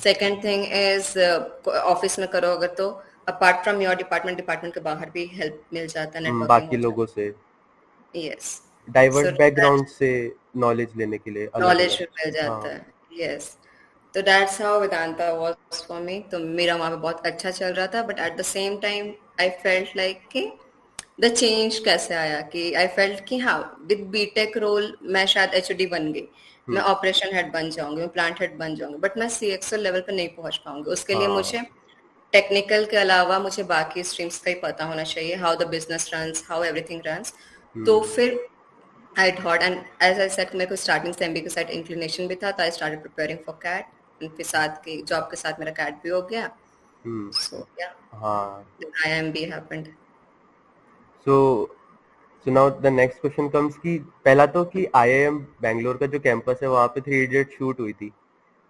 S2: सेकंड थिंग इज ऑफिस में करो अगर, तो अपार्ट फ्रॉम योर डिपार्टमेंट के बाहर भी हेल्प मिल जाता है, नेटवर्किंग
S1: बाकी
S2: हो
S1: लोगों
S2: जाता
S1: से
S2: है. यस.
S1: डाइवर्स
S2: सो
S1: बैकग्राउंड से नॉलेज लेने के लिए अलग
S2: नॉलेज
S1: अलग.
S2: भी मिल जाता
S1: हाँ.
S2: है. यस. तो that's how Vedanta was for me. तो मेरा वहाँ पे बहुत अच्छा चल रहा था, but at the same time I felt like कि द चेंज कैसे आया कि आई फेल्ट कि हाँ, विद बीटेक रोल मैं शायद एचओडी बन गई, मैं ऑपरेशन हेड बन जाऊंगी, मैं प्लांट हेड बन जाऊंगी, बट मैं सीएक्सओ लेवल पे नहीं पहुंच पाऊंगी. उसके लिए
S1: हाँ.
S2: मुझे टेक्निकल के अलावा मुझे बाकी स्ट्रीम्स का ही पता होना चाहिए, how the business runs, how everything runs. तो फिर I thought, and as I said, मेरे को स्टार्टिंग से एमबीए के साथ इंक्लिनेशन भी था, तो I started preparing for CAT. फिर साथ के जॉब के साथ मेरा कैट भी हो गया. सो या,
S1: हाँ.
S2: IMB happened.
S1: So so now the next question comes कि पहला तो कि आईआईएम बैंगलोर का जो कैंपस है वहाँ पे 3 इडियट शूट हुई थी.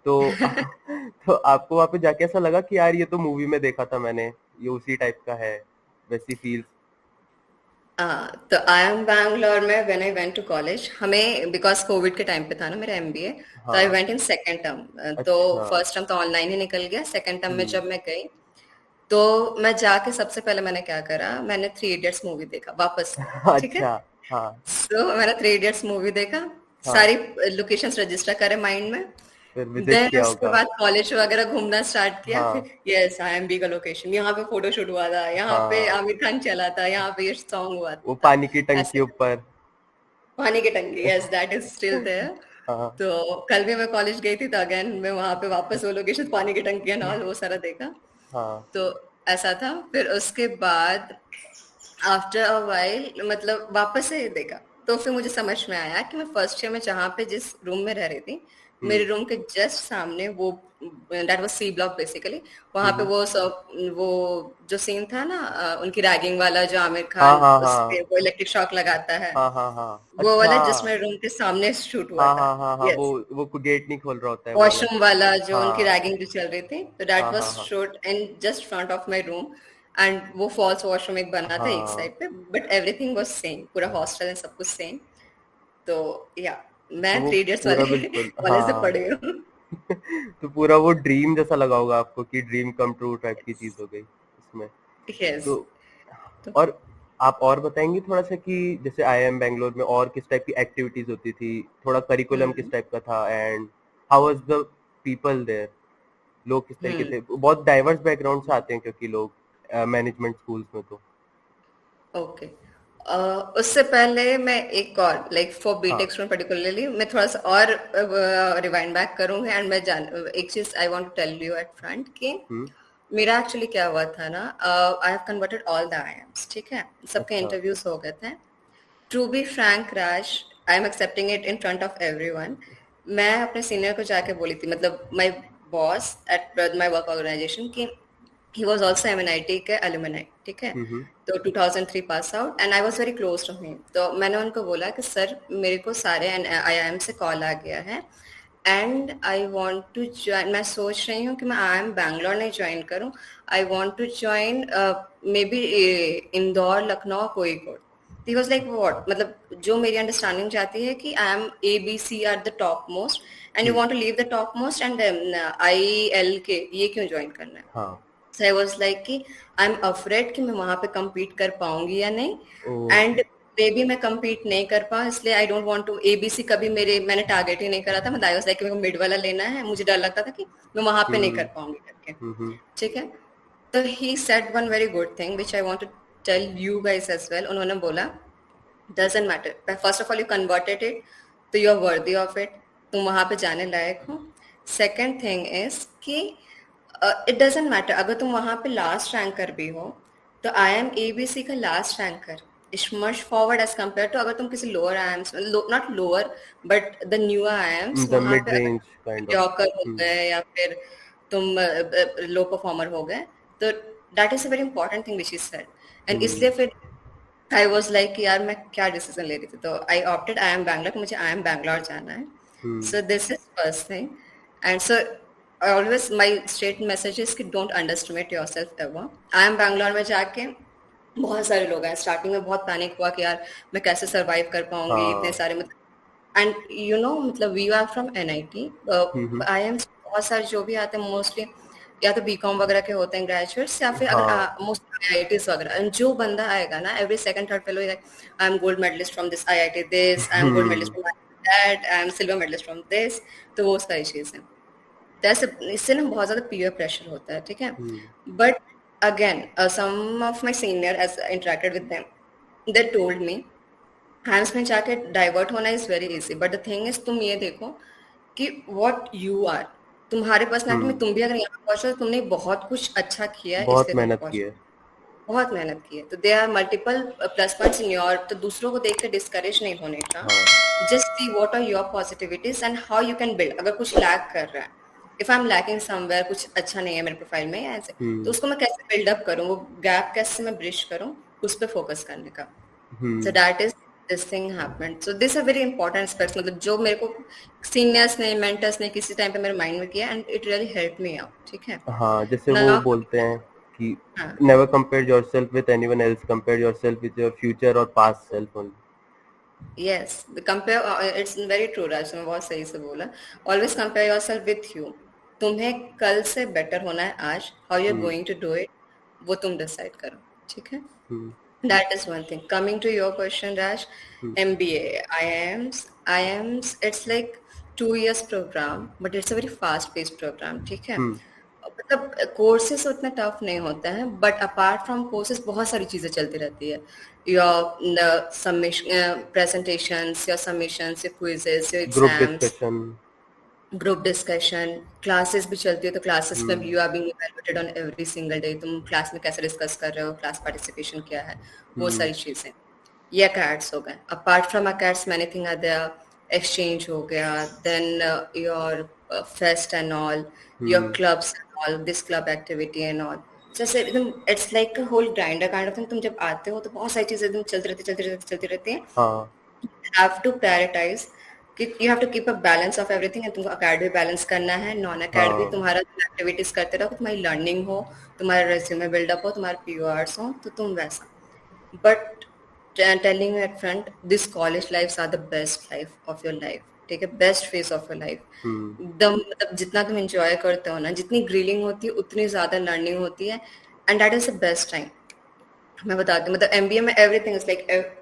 S1: तो तो आपको वहाँ पे जाके ऐसा लगा कि यार ये तो मूवी में देखा था मैंने, ये उसी टाइप का है, वैसी फील?
S2: तो आई एम बैंगलोर में when I went to college, हमें बिकॉज कोविड के टाइम पे था ना मेरा एमबीए, तो आई
S1: हाँ.
S2: Went in second term. तो
S1: अच्छा.
S2: फर्स्ट टर्म तो ऑनलाइन ही निकल गया. सेकेंड टर्म में जब मैं गई, तो मैं जाके सबसे पहले मैंने क्या करा, मैंने 3 इडियट्स मूवी देखा वापस से. ठीक है.
S1: अच्छा. हाँ.
S2: सो मैंने 3 इडियट्स मूवी देखा,
S1: हाँ.
S2: सारी लोकेशंस रजिस्टर करे माइंड में.
S1: फिर विजिट
S2: देन
S1: किया
S2: उसके
S1: होगा.
S2: बाद कॉलेज वगैरह घूमना स्टार्ट किया.
S1: हाँ.
S2: फिर यस, आईएमबी का लोकेशन, यहाँ पे फोटो शूट हुआ था, यहाँ पे
S1: हाँ.
S2: आमिर खान चला था, यहाँ पे ये सॉन्ग हुआ
S1: वो
S2: था.
S1: पानी की टंकी
S2: ऐसे
S1: ऊपर.
S2: पानी की टंकी, yes, that is still there.
S1: हाँ.
S2: तो कल भी मैं कॉलेज गई थी, तो अगेन मैं वहां पे वापस वो लोकेशन, पानी की टंकी एंड ऑल, वो सारा देखा.
S1: हाँ.
S2: तो ऐसा था. फिर उसके बाद आफ्टर अ वाइल मतलब वापस से देखा, तो फिर मुझे समझ में आया कि मैं फर्स्ट ईयर में जहाँ पे जिस रूम में रह रही थी, मेरे रूम के जस्ट सामने वो, that was C block basically, वहां पे वो सब, वो जो सीन था ना, उनकी रैगिंग वाला, जो आमिर
S1: हाँ.
S2: खान
S1: हाँ.
S2: उस
S1: हाँ.
S2: पे वो इलेक्ट्रिक शॉक लगाता है,
S1: हाँ. हाँ. हाँ.
S2: वो वाला
S1: अच्छा.
S2: जिस मेरे रूम के सामने शूट हुआ
S1: हाँ.
S2: था.
S1: हाँ. हाँ. हाँ.
S2: यस.
S1: वो गेट नहीं खोल रहा होता है वो वाला.
S2: वॉशरूम वाला, जो उनकी
S1: हाँ.
S2: रैगिंग जो चल रही थी, तो दैट
S1: हाँ.
S2: वाज
S1: हाँ. हाँ.
S2: Shoot in just front of my room. And वो फॉल्स वॉशरूम एक बना था एक
S1: हाँ.
S2: साइड पे, बट एवरीथिंग वाज सेम, पूरा हॉस्टल है, सब कुछ सेम. तो या, मैं
S1: तो वो
S2: 3 इडियट्स
S1: पूरा
S2: वाले
S1: बिल्कुल.
S2: कॉलेज से
S1: हाँ.
S2: पढ़ी हूँ.
S1: तो पूरा वो ड्रीम जैसा लगा होगा आपको कि ड्रीम कम ट्रू टाइप की चीज हो गई उसमें.
S2: यस.
S1: तो
S2: तो
S1: और आप और बताएंगे थोड़ा सा कि जैसे आईआईएम बैंगलोर में और किस टाइप की एक्टिविटीज होती थी, थोड़ा करिकुलम किस टाइप का था, and how was the people there, लोग किस तरीके
S2: हम्म
S1: थे? बहुत डाइवर्स बैकग्राउंड से आते हैं क्योंकि लोग मैनेजमेंट स्कूल्स में. तो
S2: ओके. उससे पहले मैं एक और, लाइक फॉर
S1: हाँ.
S2: बीटेक स्टूडेंट पर्टिकुलरली, मैं थोड़ा सा और रिवाइंड बैक करूंगी. एंड मैं जान एक चीज I want to tell you at front कि
S1: हम्म.
S2: मेरा एक्चुअली क्या हुआ था ना, I have converted all the IIMs. ठीक है, सबके
S1: अच्छा.
S2: इंटरव्यूज हो गए थे. To be frank Raj, I am accepting it in front of everyone. मैं अपने सीनियर को जाके बोली थी, मतलब my boss at my work organisation, कि he was also MNIT के alumni. ठीक है. तो 2003 pass out, and I was very close to him. तो मैंने उनको बोला कि सर, मेरे को सारे आईआईएम से कॉल आ गया है, and I want to join. मैं सोच रही हूँ कि मैं आईआईएम बैंगलोर नहीं ज्वाइन करूँ, I want to join maybe Indore, Lucknow, Kozhikode. He was like what, मतलब जो मेरी अंडरस्टैंडिंग चाहती है कि IIM A B C are the top most and you want to leave the top most and I L K ये क्यों join करना है?
S1: हाँ।
S2: So I was like कि आई एम अफ्रेड कि मैं वहां पे compete कर पाऊंगी या नहीं,
S1: ओके।
S2: एंड मे बी मैं compete नहीं कर पाऊँ, इसलिए I don't want to, ABC कभी मैंने टारगेट ही नहीं करा था। मैं आई वाज लाइक कि मेरे को मिड वाला लेना है, मुझे डर लगता था कि मैं वहां पे नहीं कर पाऊंगी करके।
S1: हम्म।
S2: ठीक है, तो he said one very good thing which I want to tell you guys as well. उन्होंने बोला doesn't matter, first of all you converted it तो you are worthy of it, तुम वहां पे जाने लायक हो। सेकेंड थिंग इज कि इट डजेंट मैटर अगर तुम वहां पे लास्ट रैंकर भी हो, तो आई एम एबीसी का last ranker is much forward as compare to अगर तुम किसी lower IIMs, not lower but the newer IIMs,
S1: the
S2: वहां
S1: मिड
S2: पे
S1: रेंज काइंड
S2: अगर
S1: ऑफ।
S2: जॉकर हो गए या फिर तुम लो परफॉर्मर हो गए, तो that is a very important thing which is said. And इसलिए फिर आई वॉज लाइक यार मैं क्या डिसीजन ले रही थी, तो I opted I am Bangalore, मुझे आई एम बैंगलोर जाना है। So this is first thing. And so always my straight message is कि don't underestimate yourself ever. I am Bangalore में जाके बहुत सारे लोग हैं, स्टार्टिंग में बहुत पैनिक हुआ कि यार मैं कैसे सरवाइव कर पाऊंगी, इतने
S1: हाँ।
S2: सारे मतलब, एंड यू नो मतलब we are from NIT, I am, बहुत सारे जो भी आते हैं मोस्टली या तो बीकॉम वगैरह के होते हैं ग्रेजुएट्स, या फिर अगर
S1: हाँ।
S2: मोस्ट आईआईटीज वगैरह, and जो बंदा आएगा ना every second third fellow like I am gold medallist from this IIT, this I am gold medallist from that, I am silver medallist from this, तो वो सारी चीजें, तो ऐसे इससे ना बहुत ज्यादा पीयर प्रेशर होता है। ठीक है, but again some of my senior as interacted with them, they told me hands में जाके डाइवर्ट होना is very easy, but the thing is तुम ये देखो कि व्हाट यू आर, तुम्हारे पर्सनैलिटी में तुम भी अगर यहाँ पहुंचो तो तुमने बहुत कुछ अच्छा किया है,
S1: बहुत
S2: इसलिए तुम
S1: मेहनत की
S2: पहुंचो,
S1: है।
S2: बहुत मेहनत की है। तो they are multiple plus points in your, तो दूसरों को देख के डिस्करेज नहीं होने का,
S1: हाँ।
S2: Just see what are your positivities and how you can build. अगर कुछ लैक कर रहा है, if I am lacking somewhere, कुछ अच्छा नहीं है मेरे प्रोफाइल में या ऐसे, तो उसको मैं कैसे बिल्डअप करूँ, वो गैप कैसे मैं ब्रिज करूँ, उस पर फोकस करने का। So that is this thing happened. So this is a very important aspect, मतलब जो मेरे को सीनियर्स ने, मेंटर्स ने किसी टाइम पे मेरे माइंड में किया, and it really help me out. ठीक है,
S1: हाँ, जैसे वो
S2: ना,
S1: बोलते हैं कि
S2: हाँ,
S1: never compare yourself with anyone else, compare yourself with your future और past self only.
S2: Yes, compare, it's very true Raj, मैं बहुत सही से बोला। Always compare yourself with you, तुम्हें कल से बेटर होना है आज, how you are going to do it वो तुम डिसाइड करो। ठीक है, that is one thing. Coming to your question, Raj, MBA, IIMs, it's like 2 years program, but it's a very fast paced program. ठीक है, मतलब कोर्सेस उतने tough नहीं होते हैं, बट अपार्ट फ्रॉम कोर्सेस बहुत सारी चीजें चलती रहती है। Your submission, presentations, your submissions, your quizzes, your
S1: group
S2: exams,
S1: discussion.
S2: Group discussion, classes भी चलती है, तो क्लासेस में you are being evaluated on every single day, तुम क्लास में कैसे डिस्कस कर रहे हो, क्लास पार्टिसिपेशन क्या है, वो सारी चीजें। ये अकेड्स हो गए। Apart from acads many thing are there, exchange हो गया, then your fest and all, your clubs and all, this club activity and all, जैसे एकदम it's like a whole grinder kind of thing. तुम जब आते हो तो बहुत सारी चीजें एकदम चलती रहती हैं।
S1: हाँ।
S2: हैव टू प्रायोरिटाइज कि you have to keep a balance of everything, तुमको अकेडमिक बैलेंस करना है, नॉन अकेडमिक
S1: हाँ।
S2: तुम्हारा एक्टिविटीज करते रहो, तुम्हारी लर्निंग हो, तुम्हारा रेज्यूमे बिल्डअप हो, तुम्हारे पीओआरस हो, तो तुम वैसा। But telling at front, this college life are the best life of your life. ठीक है, best phase of your life. एकदम मतलब जितना तुम एंजॉय करते हो ना, जितनी ग्रिलिंग होती है उतनी ज्यादा लर्निंग होती है, and that is the best time. मैं बताती हूँ, मतलब एमबीए में everything is like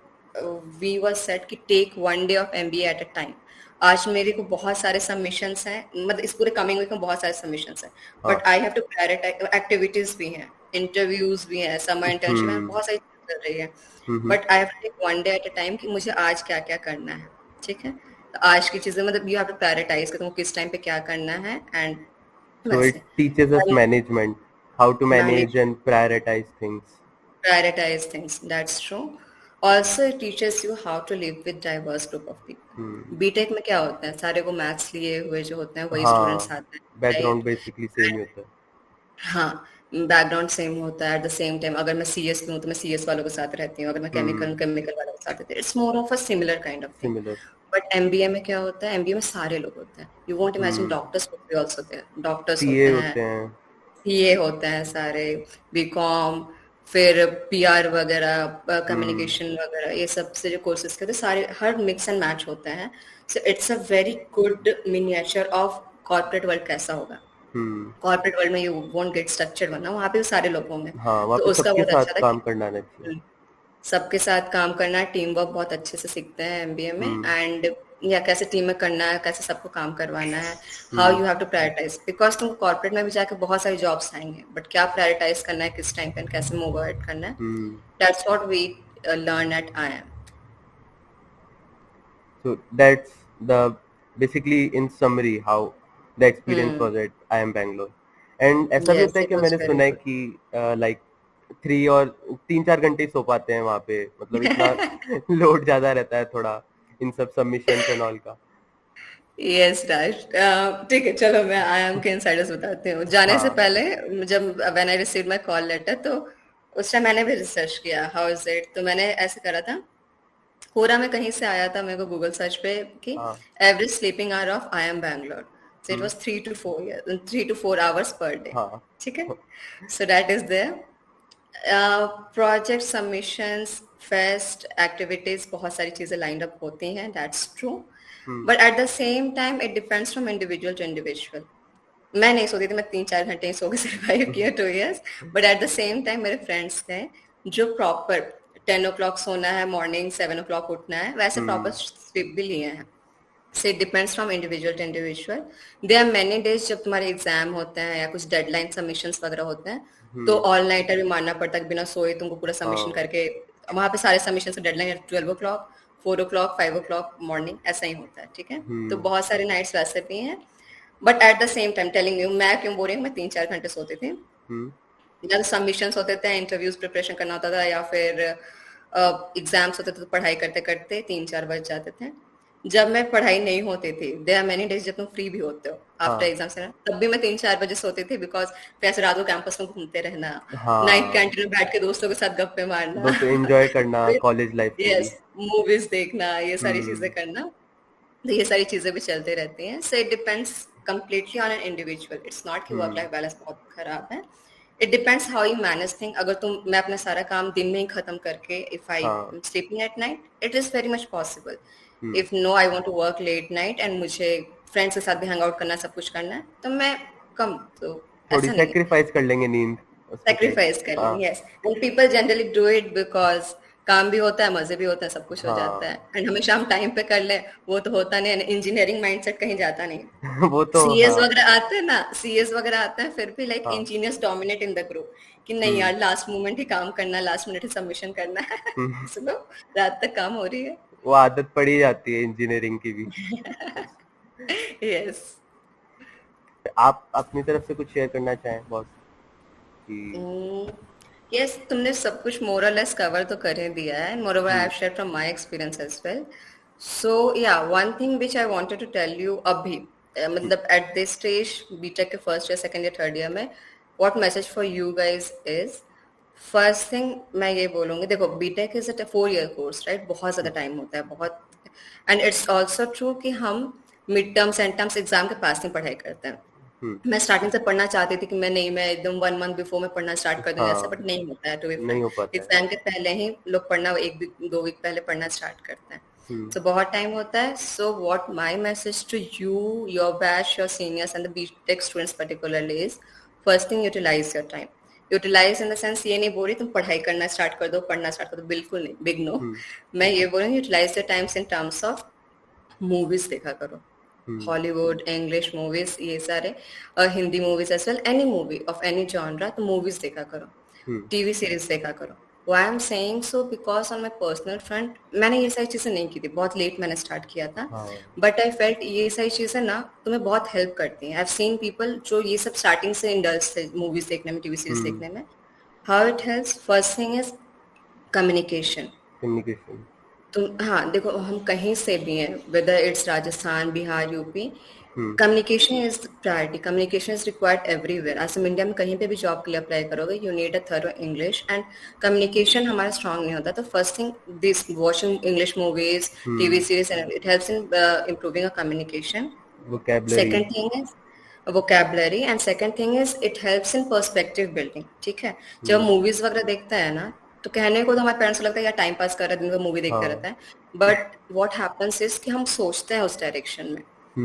S2: we was set कि take 1 day off MBA at a time. आज मेरे को बहुत सारे सबमिशंस हैं, मतलब इस पूरे कमिंग वीक में बहुत सारे सबमिशंस हैं, but I have to prioritize, activities भी हैं, इंटरव्यूज भी हैं, समर इंटर्नशिप है, बहुत सारी चीजें चल रही है, but I have to take 1 day at a time कि मुझे आज क्या क्या करना है। ठीक है, तो आज की चीजें मतलब यू हैव टू प्रायोरिटाइज कि तुमको किस टाइम पे क्या करना है, एंड
S1: So it
S2: वैसे
S1: teaches us management, how to
S2: manage,
S1: manage and prioritize things.
S2: prioritize things, that's true. Also it teaches you how to live with diverse group of people. B Tech में क्या होता है, सारे को मैथ्स लिए हुए जो होते हैं वही स्टूडेंट्स
S1: हाँ,
S2: आते हैं,
S1: बैकग्राउंड
S2: राइट?
S1: बेसिकली सेम ही होता है।
S2: हाँ, बैकग्राउंड सेम होता है। एट द सेम टाइम अगर मैं सीएस की हूँ तो मैं सीएस वालों के साथ रहती हूँ, अगर मैं केमिकल वालों के साथ रहती हूँ, it's more of a similar kind of thing.
S1: Similar.
S2: But MBA में क्या होता है, एमबीए में सारे लोग होते हैं, यू वोंट इमेजिन, डॉक्टर्स होते हैं, डॉक्टर्स
S1: सीए
S2: होते हैं,
S1: होते हैं।
S2: सीए होते हैं सारे, बीकॉम, फिर पीआर वगैरह, कम्युनिकेशन वगैरह, ये सब से जो कोर्सेज करते सारे हर मिक्स एंड मैच होते हैं. So it's a very good miniature of corporate world कैसा होगा.
S1: हम्म.
S2: कॉर्पोरेट वर्ल्ड में यू वोंट गेट स्ट्रक्चर्ड वरना वहाँ पे सारे लोग होंगे.
S1: हाँ, वहाँ
S2: तो
S1: पे
S2: उसका
S1: सबके
S2: बहुत अच्छा
S1: साथ
S2: था
S1: काम
S2: कि
S1: करना आना चाहिए.
S2: सबके साथ काम करना, टीम वर्क बहुत अच्छे से सीखते हैं एमबीए में.
S1: हम्म.
S2: एंड या कैसे टीम में करना है, कैसे सबको काम करवाना है, how
S1: hmm.
S2: You have to prioritize. Because तुम कॉर्पोरेट में भी जाके बहुत सारी जॉब्स आएंगे, बट क्या प्रायोरिटाइज करना है, किस टाइम पे कैसे मूव आउट करना है.
S1: Hmm.
S2: That's what we learn at IIM.
S1: So that's the basically in summary how the experience
S2: hmm.
S1: was at IIM Bangalore. And ऐसा भी
S2: यस,
S1: होता है
S2: इट
S1: कि
S2: वाज
S1: मैंने
S2: वेरी
S1: सुना है
S2: गुड.
S1: कि लाइक 3 और 4 घंटे ही सो पाते हैं वहाँ पे, मतलब इतना लोड ज्यादा रहता है थोड़ा इन सब सबमिशंस एंड ऑल का.
S2: यस राज. ठीक है, चलो मैं IIM के इनसाइडर्स बताती हूँ. जाने से
S1: हाँ.
S2: पहले जब when I receive my call letter, तो उस टाइम मैंने भी रिसर्च किया हाउ इज इट. तो मैंने ऐसे करा था, कोरा में कहीं से आया था मेरे को गूगल सर्च पे कि
S1: हाँ.
S2: Average sleeping hour of IIM Bangalore. So it
S1: hmm.
S2: Was 3 to 4 hours per day.
S1: हाँ.
S2: ठीक है. So that is there. Project submissions, fest, activities, बहुत सारी चीजें लाइंड अप होती हैं. That's true.
S1: Hmm.
S2: But at the same time it depends from individual to individual. मैं नहीं सोती थी, मैं 3-4 घंटे ही सो के सर्वाइव किया 2 years. But at the same time मेरे फ्रेंड्स थे जो प्रॉपर 10 o'clock सोना है, मॉर्निंग 7 o'clock उठना है, वैसे प्रॉपर
S1: हम्म.
S2: स्लीप भी लिए हैं. So it depends from individual to individual. There are many days जब तुम्हारे एग्जाम होते हैं या कुछ डेडलाइन सबमिशंस वगैरह होते हैं, तो
S1: हम्म.
S2: ऑल नाइटर भी मानना पड़ता है कि बिना सोए तुमको पूरा सबमिशन
S1: हाँ.
S2: करके. वहां पे सारे सबमिशन का डेडलाइन है 12 o'clock, 4 o'clock, 5 o'clock मॉर्निंग, ऐसा ही होता है. ठीक है. तो
S1: हम्म.
S2: बहुत सारे नाइट्स वैसे भी हैं. But at the same time telling you, मैं क्यों बोल रही हूँ, मैं 3-4 घंटे सोती थी.
S1: हम्म.
S2: जब सबमिशंस होते थे, इंटरव्यूज प्रिपरेशन करना होता था, या फिर एग्जाम्स होते थे, तो पढ़ाई करते करते 3-4 बज जाते थे. जब मैं पढ़ाई नहीं होती थी, देयर आर मेनी डेज जब तुम फ्री भी होते हो आफ्टर
S1: हाँ.
S2: एग्जाम से ना, तब भी मैं 3-4 बजे सोती थी. बिकॉज फिर ऐसे रात को कैंपस में घूमते रहना, नाइट
S1: हाँ.
S2: कैंटीन में बैठ के दोस्तों के साथ गप्पे मारना,
S1: बस एंजॉय करना
S2: फिर
S1: कॉलेज लाइफ को भी.
S2: यस, मूवीज देखना, ये सारी चीजें
S1: हम्म.
S2: करना. तो ये सारी चीजें भी चलती रहती हैं. So it depends completely on an individual. It's not कि वर्क
S1: हम्म.
S2: लाइफ बैलेंस बहुत खराब है. It depends how you manage thing. अगर मैं अपना सारा काम दिन में ही खत्म करके, इफ आई
S1: हाँ.
S2: Sleeping at night, it is very much possible.
S1: Hmm.
S2: If no I want to work late night and मुझे फ्रेंड्स के साथ भी हैंग आउट करना है, सब कुछ करना है, तो मैं कम, तो
S1: थोड़ी
S2: ऐसा नहीं है.
S1: सेक्रीफाइस कर लेंगे नींद उसमें क्या.
S2: सेक्रीफाइस कर
S1: हाँ.
S2: लेंगे. Yes. And people generally do it because काम भी होता है, मजे भी होते हैं, सब कुछ हो जाता
S1: हाँ.
S2: है. एंड हमेशा हम टाइम पे कर ले, वो तो होता नहीं है. इंजीनियरिंग माइंडसेट कहीं जाता नहीं.
S1: वो तो
S2: सीएस
S1: हाँ.
S2: वगैरह आते हैं ना, सीएस वगैरह आते हैं, फिर भी लाइक
S1: हाँ.
S2: Engineers dominate in the group, कि नहीं
S1: हम्म.
S2: यार, लास्ट मोमेंट ही काम करना है, लास्ट मिनट ही सबमिशन करना है.
S1: हम्म.
S2: सुनो, रात तक काम हो रही है.
S1: वो आदत पड़ी जाती है इंजीनियरिंग की भी.
S2: यस.
S1: आप अपनी तरफ से कुछ शेयर करना चाहें बॉस कि.
S2: यस, तुमने सब कुछ मोर और लेस कवर तो कर ही दिया है. Moreover I have
S1: hmm.
S2: Shared from my experience as well. So yeah, one thing which I wanted to tell you अभी, मतलब एट दिस स्टेज, बीटेक के first year, second year, third year में, what message for you guys is. First thing मैं ये बोलूंगी, देखो BTech is a 4 year course, right. बहुत ज्यादा टाइम होता है, बहुत. एंड इट्स ऑल्सो ट्रू कि हम mid terms and terms exam के पास में पढ़ाई करते हैं.
S1: हम्म.
S2: मैं स्टार्टिंग से पढ़ना चाहती थी कि मैं एकदम 1 month बिफोर मैं पढ़ना स्टार्ट कर दूंगी ऐसे,
S1: हाँ.
S2: बट नहीं होता है. टू बी
S1: नहीं
S2: फ्रैंक,
S1: हो पाता है.
S2: एग्जाम के पहले ही लोग पढ़ना 1-2 वीक पहले पढ़ना स्टार्ट करते हैं.
S1: हम्म.
S2: तो बहुत टाइम होता है. So what my message to you, your batch, your seniors and the B Tech students particularly is, first thing, utilize your time. Utilize in the sense, ये नहीं बोल रही तुम पढ़ाई करना स्टार्ट कर दो, पढ़ना स्टार्ट कर दो, बिल्कुल नहीं, बिग नो.
S1: हम्म.
S2: मैं ये बोल रही हूँ, utilize your times in terms of movies देखा करो.
S1: हम्म.
S2: हॉलीवुड, इंग्लिश मूवीज, ये सारे, Hindi movies as well, any movie of any genre, तो मूवीज देखा करो,
S1: हम्म.
S2: टीवी सीरीज देखा करो. Why I am saying so, because on my personal front मैंने ये सारी चीजें नहीं की थी, बहुत लेट मैंने स्टार्ट किया था.
S1: हाँ.
S2: बट आई फेल्ट ये सारी चीजें ना तुम्हें बहुत हेल्प करती हैं. आई हैव सीन पीपल जो ये सब स्टार्टिंग से इंडल्ज थे मूवीज देखने में, टीवी सीरीज
S1: हम्म.
S2: देखने में. How it helps, first thing is communication.
S1: Communication.
S2: तुम, हाँ देखो, हम कहीं से भी हैं, whether it's Rajasthan, Bihar, UP,
S1: hmm.
S2: Communication is priority. Communication is required everywhere. आज हम इंडिया में कहीं पे भी जॉब के लिए अप्लाई करोगे, you need a thorough English, and communication हमारा स्ट्रांग नहीं होता. तो first thing, this watching English movies, TV series, it helps in improving a communication.
S1: Vocabulary.
S2: Second thing is vocabulary, and second thing is it helps in perspective building. ठीक है, जब movies वगैरह देखता है ना, तो कहने को तो हमारे पेरेंट्स को लगता है यार टाइम पास कर रहा है, दिन भर मूवी देखता
S1: हाँ
S2: रहता है, बट व्हाट हैपेंस इज कि हम सोचते हैं उस डायरेक्शन में,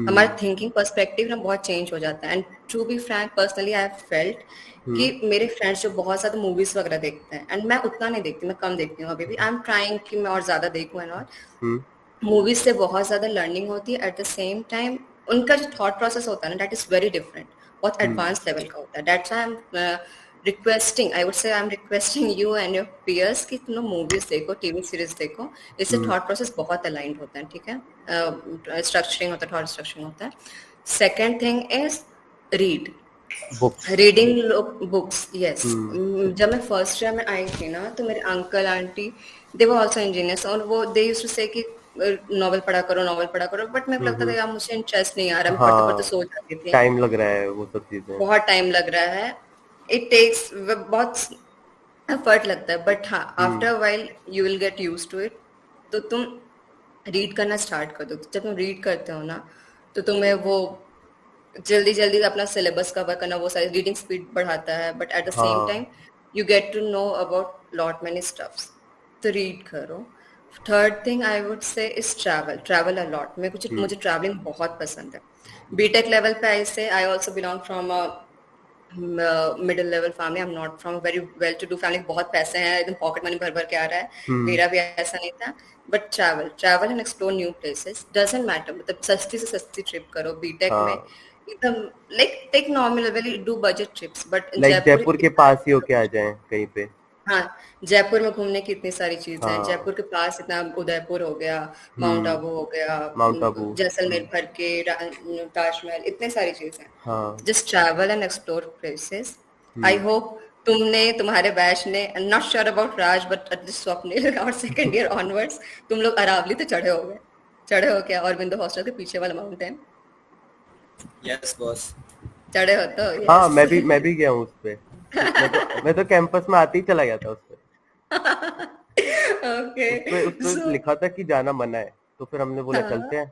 S2: हमारा थिंकिंग पर्सपेक्टिव ना बहुत चेंज हो जाता है. And to be frank, personally I have felt कि मेरे फ्रेंड्स जो बहुत ज्यादा मूवीज वगैरह देखते हैं, एंड मैं उतना नहीं देखती, मैं कम देखती हूँ अभी भी. आई एम ट्राइंग कि मैं और ज्यादा देखूं एंड ऑल. मूवीज से बहुत ज्यादा लर्निंग होती है. एट द सेम टाइम उनका जो थॉट प्रोसेस होता है ना, दैट इज वेरी डिफरेंट, बहुत एडवांस लेवल का होता है. That's I am requesting, I would से I am requesting you and your piers कि तुम मूवीज देखो, टीवी सीरीज देखो. इससे थॉट प्रोसेस बहुत अलाइंड होता है. ठीक है, स्ट्रक्चरिंग होता है, थॉट स्ट्रक्चरिंग होता है. Second thing is read, reading books. Yes, जब मैं फर्स्ट ईयर में आई थी ना, तो मेरे uncle aunty they were also engineers, और वो दे यूज्ड टू से कि नॉवल पढ़ा करो, नॉवल पढ़ा करो. बट मेरे को लगता था यार मुझे इंटरेस्ट नहीं आ रहा, मैं पढ़ते पढ़ते
S1: हाँ
S2: सो जाती थी,
S1: टाइम लग रहा है वो सब चीजें.
S2: बहुत टाइम लग रहा है, इट टेक्स बहुत एफर्ट लगता है. बट हाँ, after a while you will get used to it. तो तुम रीड करना स्टार्ट कर दो. जब तुम रीड करते हो ना, तो तुम्हें वो जल्दी जल्दी अपना सिलेबस कवर करना, वो सारी रीडिंग स्पीड बढ़ाता है. बट एट द सेम
S1: हाँ
S2: time you get to know about lot many stuffs. तो रीड करो. Third thing I would say is travel, travel a lot. मुझे ट्रैवलिंग बहुत पसंद है. बीटेक लेवल पे I also belong from middle level family. I am not from very well to do family. बहुत पैसे हैं, एकदम पॉकेट मनी भर भर के आ रहा है. मेरा भी ऐसा नहीं था. But travel and explore new places, doesn't matter. मतलब सस्ती से सस्ती ट्रिप करो. बीटेक में
S1: हाँ
S2: एकदम like take normal well do budget trips. But
S1: like
S2: Jaipur
S1: Jaipur के
S2: इतना
S1: पास ही
S2: अच्छा.
S1: होके आ जाएं कहीं पे.
S2: हाँ, जयपुर में घूमने की इतनी सारी चीजें हैं.
S1: हाँ
S2: जयपुर के पास इतना उदयपुर हो गया, माउंट आबू हो गया,
S1: माउंट आबू.
S2: जैसलमेर भर के, ताजमहल, इतने सारी चीजें हैं.
S1: हाँ
S2: just travel and explore places. I hope तुमने, तुम्हारे बैच ने, not sure about Raj but at least Swapnil और सेकंड ईयर ऑनवर्ड्स, तुम लोग अरावली तो चढ़े हो क्या ऑरबिंदो हॉस्टल के पीछे वाला माउंटेन?
S3: Yes boss.
S2: चढ़े हो तो
S1: हाँ
S2: यस.
S1: मैं भी गया हूँ उस पे. मैं तो कैंपस में आते ही चला गया था उस पे.
S2: ओके,
S1: उस पे
S2: सो
S1: लिखा था कि जाना मना है, तो फिर हमने बोला चलते हैं.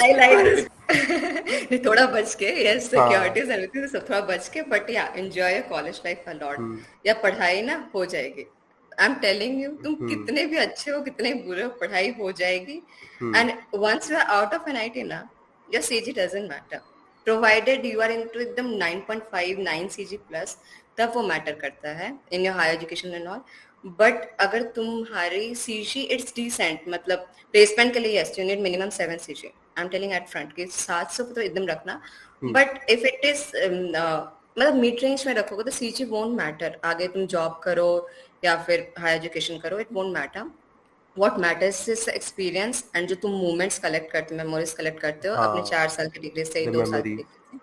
S2: I like this. थोड़ा बच के, यस, सिक्योरिटीज एवरीथिंग सब थोड़ा बच के, बट या enjoy college life a lot. या पढ़ाई ना हो जाएगी. आई एम टेलिंग यू, तुम कितने भी अच्छे हो, कितने बुरे हो, पढ़ाई हो जाएगी. And once you are out of NIT ना, your CG doesn't matter, provided you are into एकदम 9.5 9 सीजी प्लस, तब वो मैटर करता है in your higher education and all. But अगर तुम्हारी सीजी इट्स डिसेंट, मतलब प्लेसमेंट के लिए yes you need minimum 7 CG. I am telling at front कि 700 तो एकदम रखना. बट इफ इट इज मतलब मिड रेंज में रखोगे तो सीजी वोंट मैटर. आगे तुम जॉब करो या फिर हायर एजुकेशन करो, it won't matter. What matters is experience, and जो तुम मूवमेंट्स कलेक्ट करते हो, मेमोरीज कलेक्ट करते हो अपने 4 साल की डिग्री से, 2 साल की डिग्री से,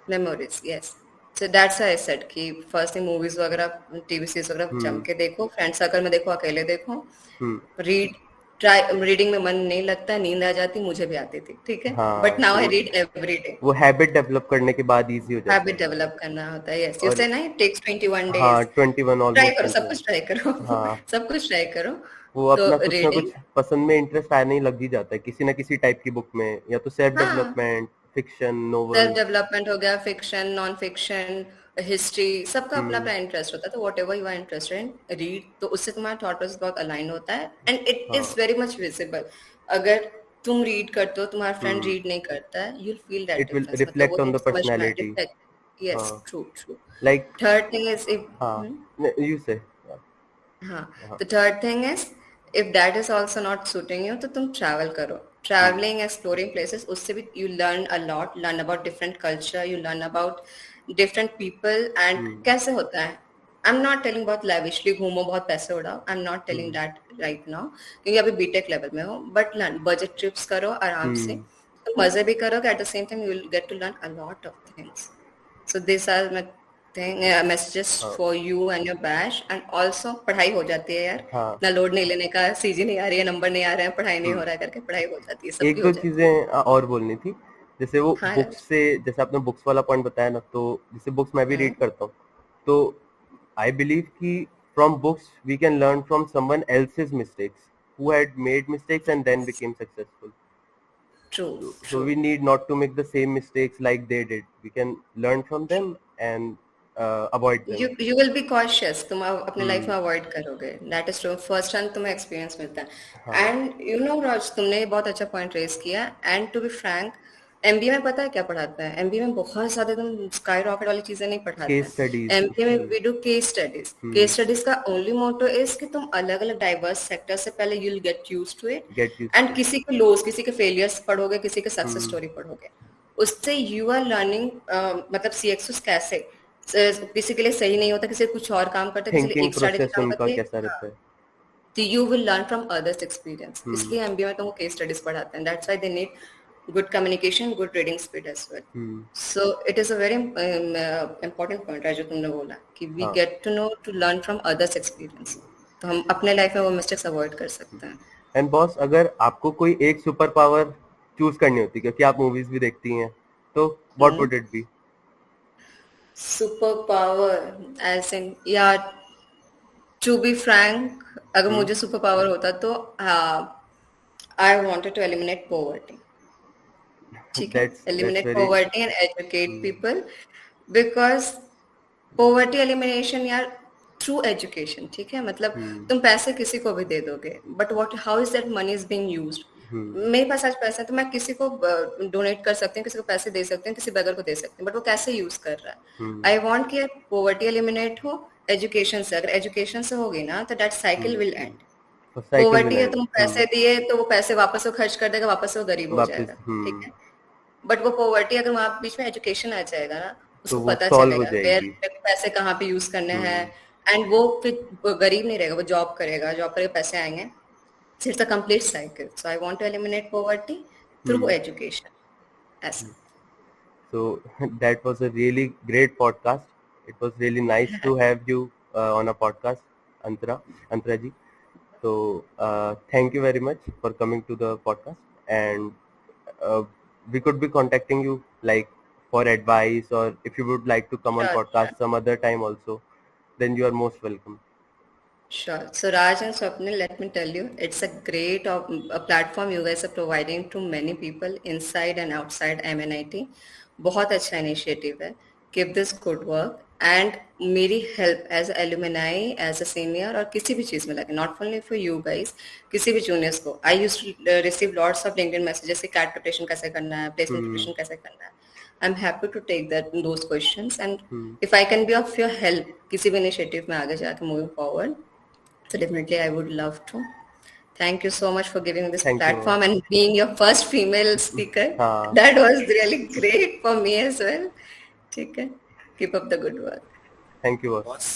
S2: memories. Yes, so that's I said कि फर्स्ट थिंग मूवीज वगैरह, टीवी सीरीज वगैरह जम के देखो, फ्रेंड सर्कल में देखो, अकेले देखो. Read, try. रीडिंग में मन नहीं लगता, नींद आ जाती, मुझे भी आती थी. ठीक है, but now I read every day.
S1: वो हैबिट डेवलप करने के बाद इजी हो जाता है.
S2: हैबिट डेवलप करना होता है. यस, यू से ना, इट टेक्स 21 डेज.
S1: हाँ 21
S2: ट्राई करो,
S1: ऑलमोस्ट.
S2: सब कुछ ट्राई करो. सब कुछ ट्राई करो.
S1: वो
S2: तो
S1: अपना कुछ ना
S2: रीडिंग,
S1: कुछ पसंद में इंटरेस्ट आने ही लग ही जाता है किसी ना किसी टाइप की बुक में, या तो self development, fiction, novel.
S2: Self development हो गया, फिक्शन, नॉन फिक्शन, हिस्ट्री, सबका अपना अपना इंटरेस्ट होता है. तो whatever you are interested in, read. तो उससे तुम्हारा थॉट प्रोसेस बहुत अलाइन होता है, and it is very much visible. अगर तुम रीड करते हो, तुम्हारा फ्रेंड रीड नहीं करता है, you will feel that
S1: it will
S2: difference. मतलब
S1: रिफ्लेक्ट
S2: वो
S1: ऑन द
S2: तुम समझ में
S1: personality.
S2: Different. Yes, true true.
S1: Like
S2: third thing is if,
S1: you से.
S2: हाँ, तो third thing is if that is also not shooting you, तो तुम ट्रैवल करो. ट्रैवलिंग, एक्सप्लोरिंग प्लेसेस, उससे भी you learn a lot. Learn about different culture, you learn about different people, and कैसे होता है. आई एम नॉट टेलिंग बहुत lavishly घूमो, बहुत पैसे उड़ाओ. आई am not telling that right now, क्योंकि अभी बीटेक लेवल में हो. बट लर्न, बजट ट्रिप्स करो आराम से, तो मजे भी करोगे. At the same time you will get to learn a lot of things. So this are my messages for you and your batch. And also पढ़ाई हो जाती है यार. ना लोड नहीं लेने का, सीजी नहीं आ रही है, नंबर नहीं आ रहे हैं, पढ़ाई नहीं हो रहा है करके पढ़ाई हो जाती है.
S1: एक दो चीजें और बोलनी थी. जैसे वो बुक्स से, जैसे आपने बुक्स वाला पॉइंट बताया ना, तो जैसे बुक्स मैं भी रीड करता हूँ, तो आई बिलीव कि from books we can learn from someone else's mistakes, who had made mistakes and then became successful.
S2: true,
S1: So
S2: true.
S1: we need not to make the same mistakes like they did. We can learn from them and avoid them.
S2: You will be cautious. तुम अपने life
S1: हम्म.
S2: में avoid करोगे. That is true. First hand तुम्हें experience मिलता है.
S1: हाँ.
S2: And you know राज, तुमने ये बहुत अच्छा पॉइंट रेज किया. And to be frank, MBA में पता है क्या पढ़ाता है? एमबीए में बहुत ज्यादा एकदम स्काई रॉकेट वाली चीजें नहीं पढ़ाते
S1: केस
S2: हैं.
S1: स्टडीज.
S2: एमबीए में we do case studies. Case studies का ओनली मोटो इज कि तुम अलग अलग डाइवर्स सेक्टर से पहले you will get used to it.
S1: Get used
S2: एंड किसी के लोस, किसी के फेलियर्स पढ़ोगे, किसी के सक्सेस स्टोरी पढ़ोगे. उससे यू आर लर्निंग मतलब सीएक्सएस कैसे किसी के लिए सही नहीं होता, किसी कुछ और काम करता है, किसी लिए
S1: थिंकिंग
S2: एक स्ट्रेटेजी
S1: प्रोसेस
S2: काम
S1: उनका
S2: करती है.
S1: कैसा रहता है.
S2: तो you will learn from others experience. इसलिए एमबीए में तुमको केस स्टडीज पढ़ाते हैं. That's why they need good communication, good reading speed as well. So it is a very important point है जो तुमने बोला कि we get to know to learn from others experience. तो हम अपने लाइफ में वो मिस्टेक्स अवॉइड कर सकते हैं.
S1: एंड बॉस, अगर आपको कोई एक सुपर पावर चूज करनी होती, क्योंकि आप मूवीज भी देखती हैं, तो what would it be?
S2: Super power as in, या टू बी फ्रैंक, अगर मुझे सुपर पावर होता तो I wanted to eliminate poverty. ठीक है, eliminate poverty and educate people, because poverty elimination यार थ्रू एजुकेशन. ठीक है, मतलब तुम पैसे किसी को भी दे दोगे, but what how is that money is being used. मेरे पास आज पैसा है तो मैं किसी को डोनेट कर सकती हूँ, किसी को पैसे दे सकती हूँ, किसी बेगर को दे सकती हूँ, बट वो कैसे यूज कर रहा है. आई वांट कि पॉवर्टी एलिमिनेट हो एजुकेशन से. अगर एजुकेशन से होगी ना तो that cycle will and. Poverty है, तुम पैसे दिए तो वो पैसे वापस वो खर्च कर देगा, वापस वो गरीब हो जाएगा. ठीक है, बट वो पॉवर्टी अगर वहां बीच में एजुकेशन आ जाएगा ना, उसको पता चलेगा पैसे कहाँ पे यूज करने हैं. एंड वो फिर गरीब नहीं रहेगा, वो जॉब करेगा, जॉब करके पैसे आएंगे. So it's a complete cycle. So I want to eliminate poverty through education. Yes.
S1: So that was a really great podcast. It was really nice to have you on a podcast, Antara ji. So thank you very much for coming to the podcast, and we could be contacting you like for advice, or if you would like to come on podcast some other time also, then you are most welcome.
S2: Sure. So Raj and Swapnil, let me tell you, it's a great a platform you guys are providing to many people inside and outside MNIT. बहुत अच्छा initiative है. Keep this good work. And मेरी help as alumni, as a senior, और किसी भी चीज़ में लगे, not only for you guys, किसी भी juniors को. I used to receive lots of LinkedIn messages कि CAT preparation कैसे करना है, placement preparation कैसे करना है. I'm happy to take those questions, and if I can be of your help किसी भी इनिशिएटिव में आगे जाके moving forward, so definitely I would love to. Thank you so much for giving this platform and being your first female speaker. That was really great for me as well. Okay. Keep up the good work.
S1: Thank you, boss.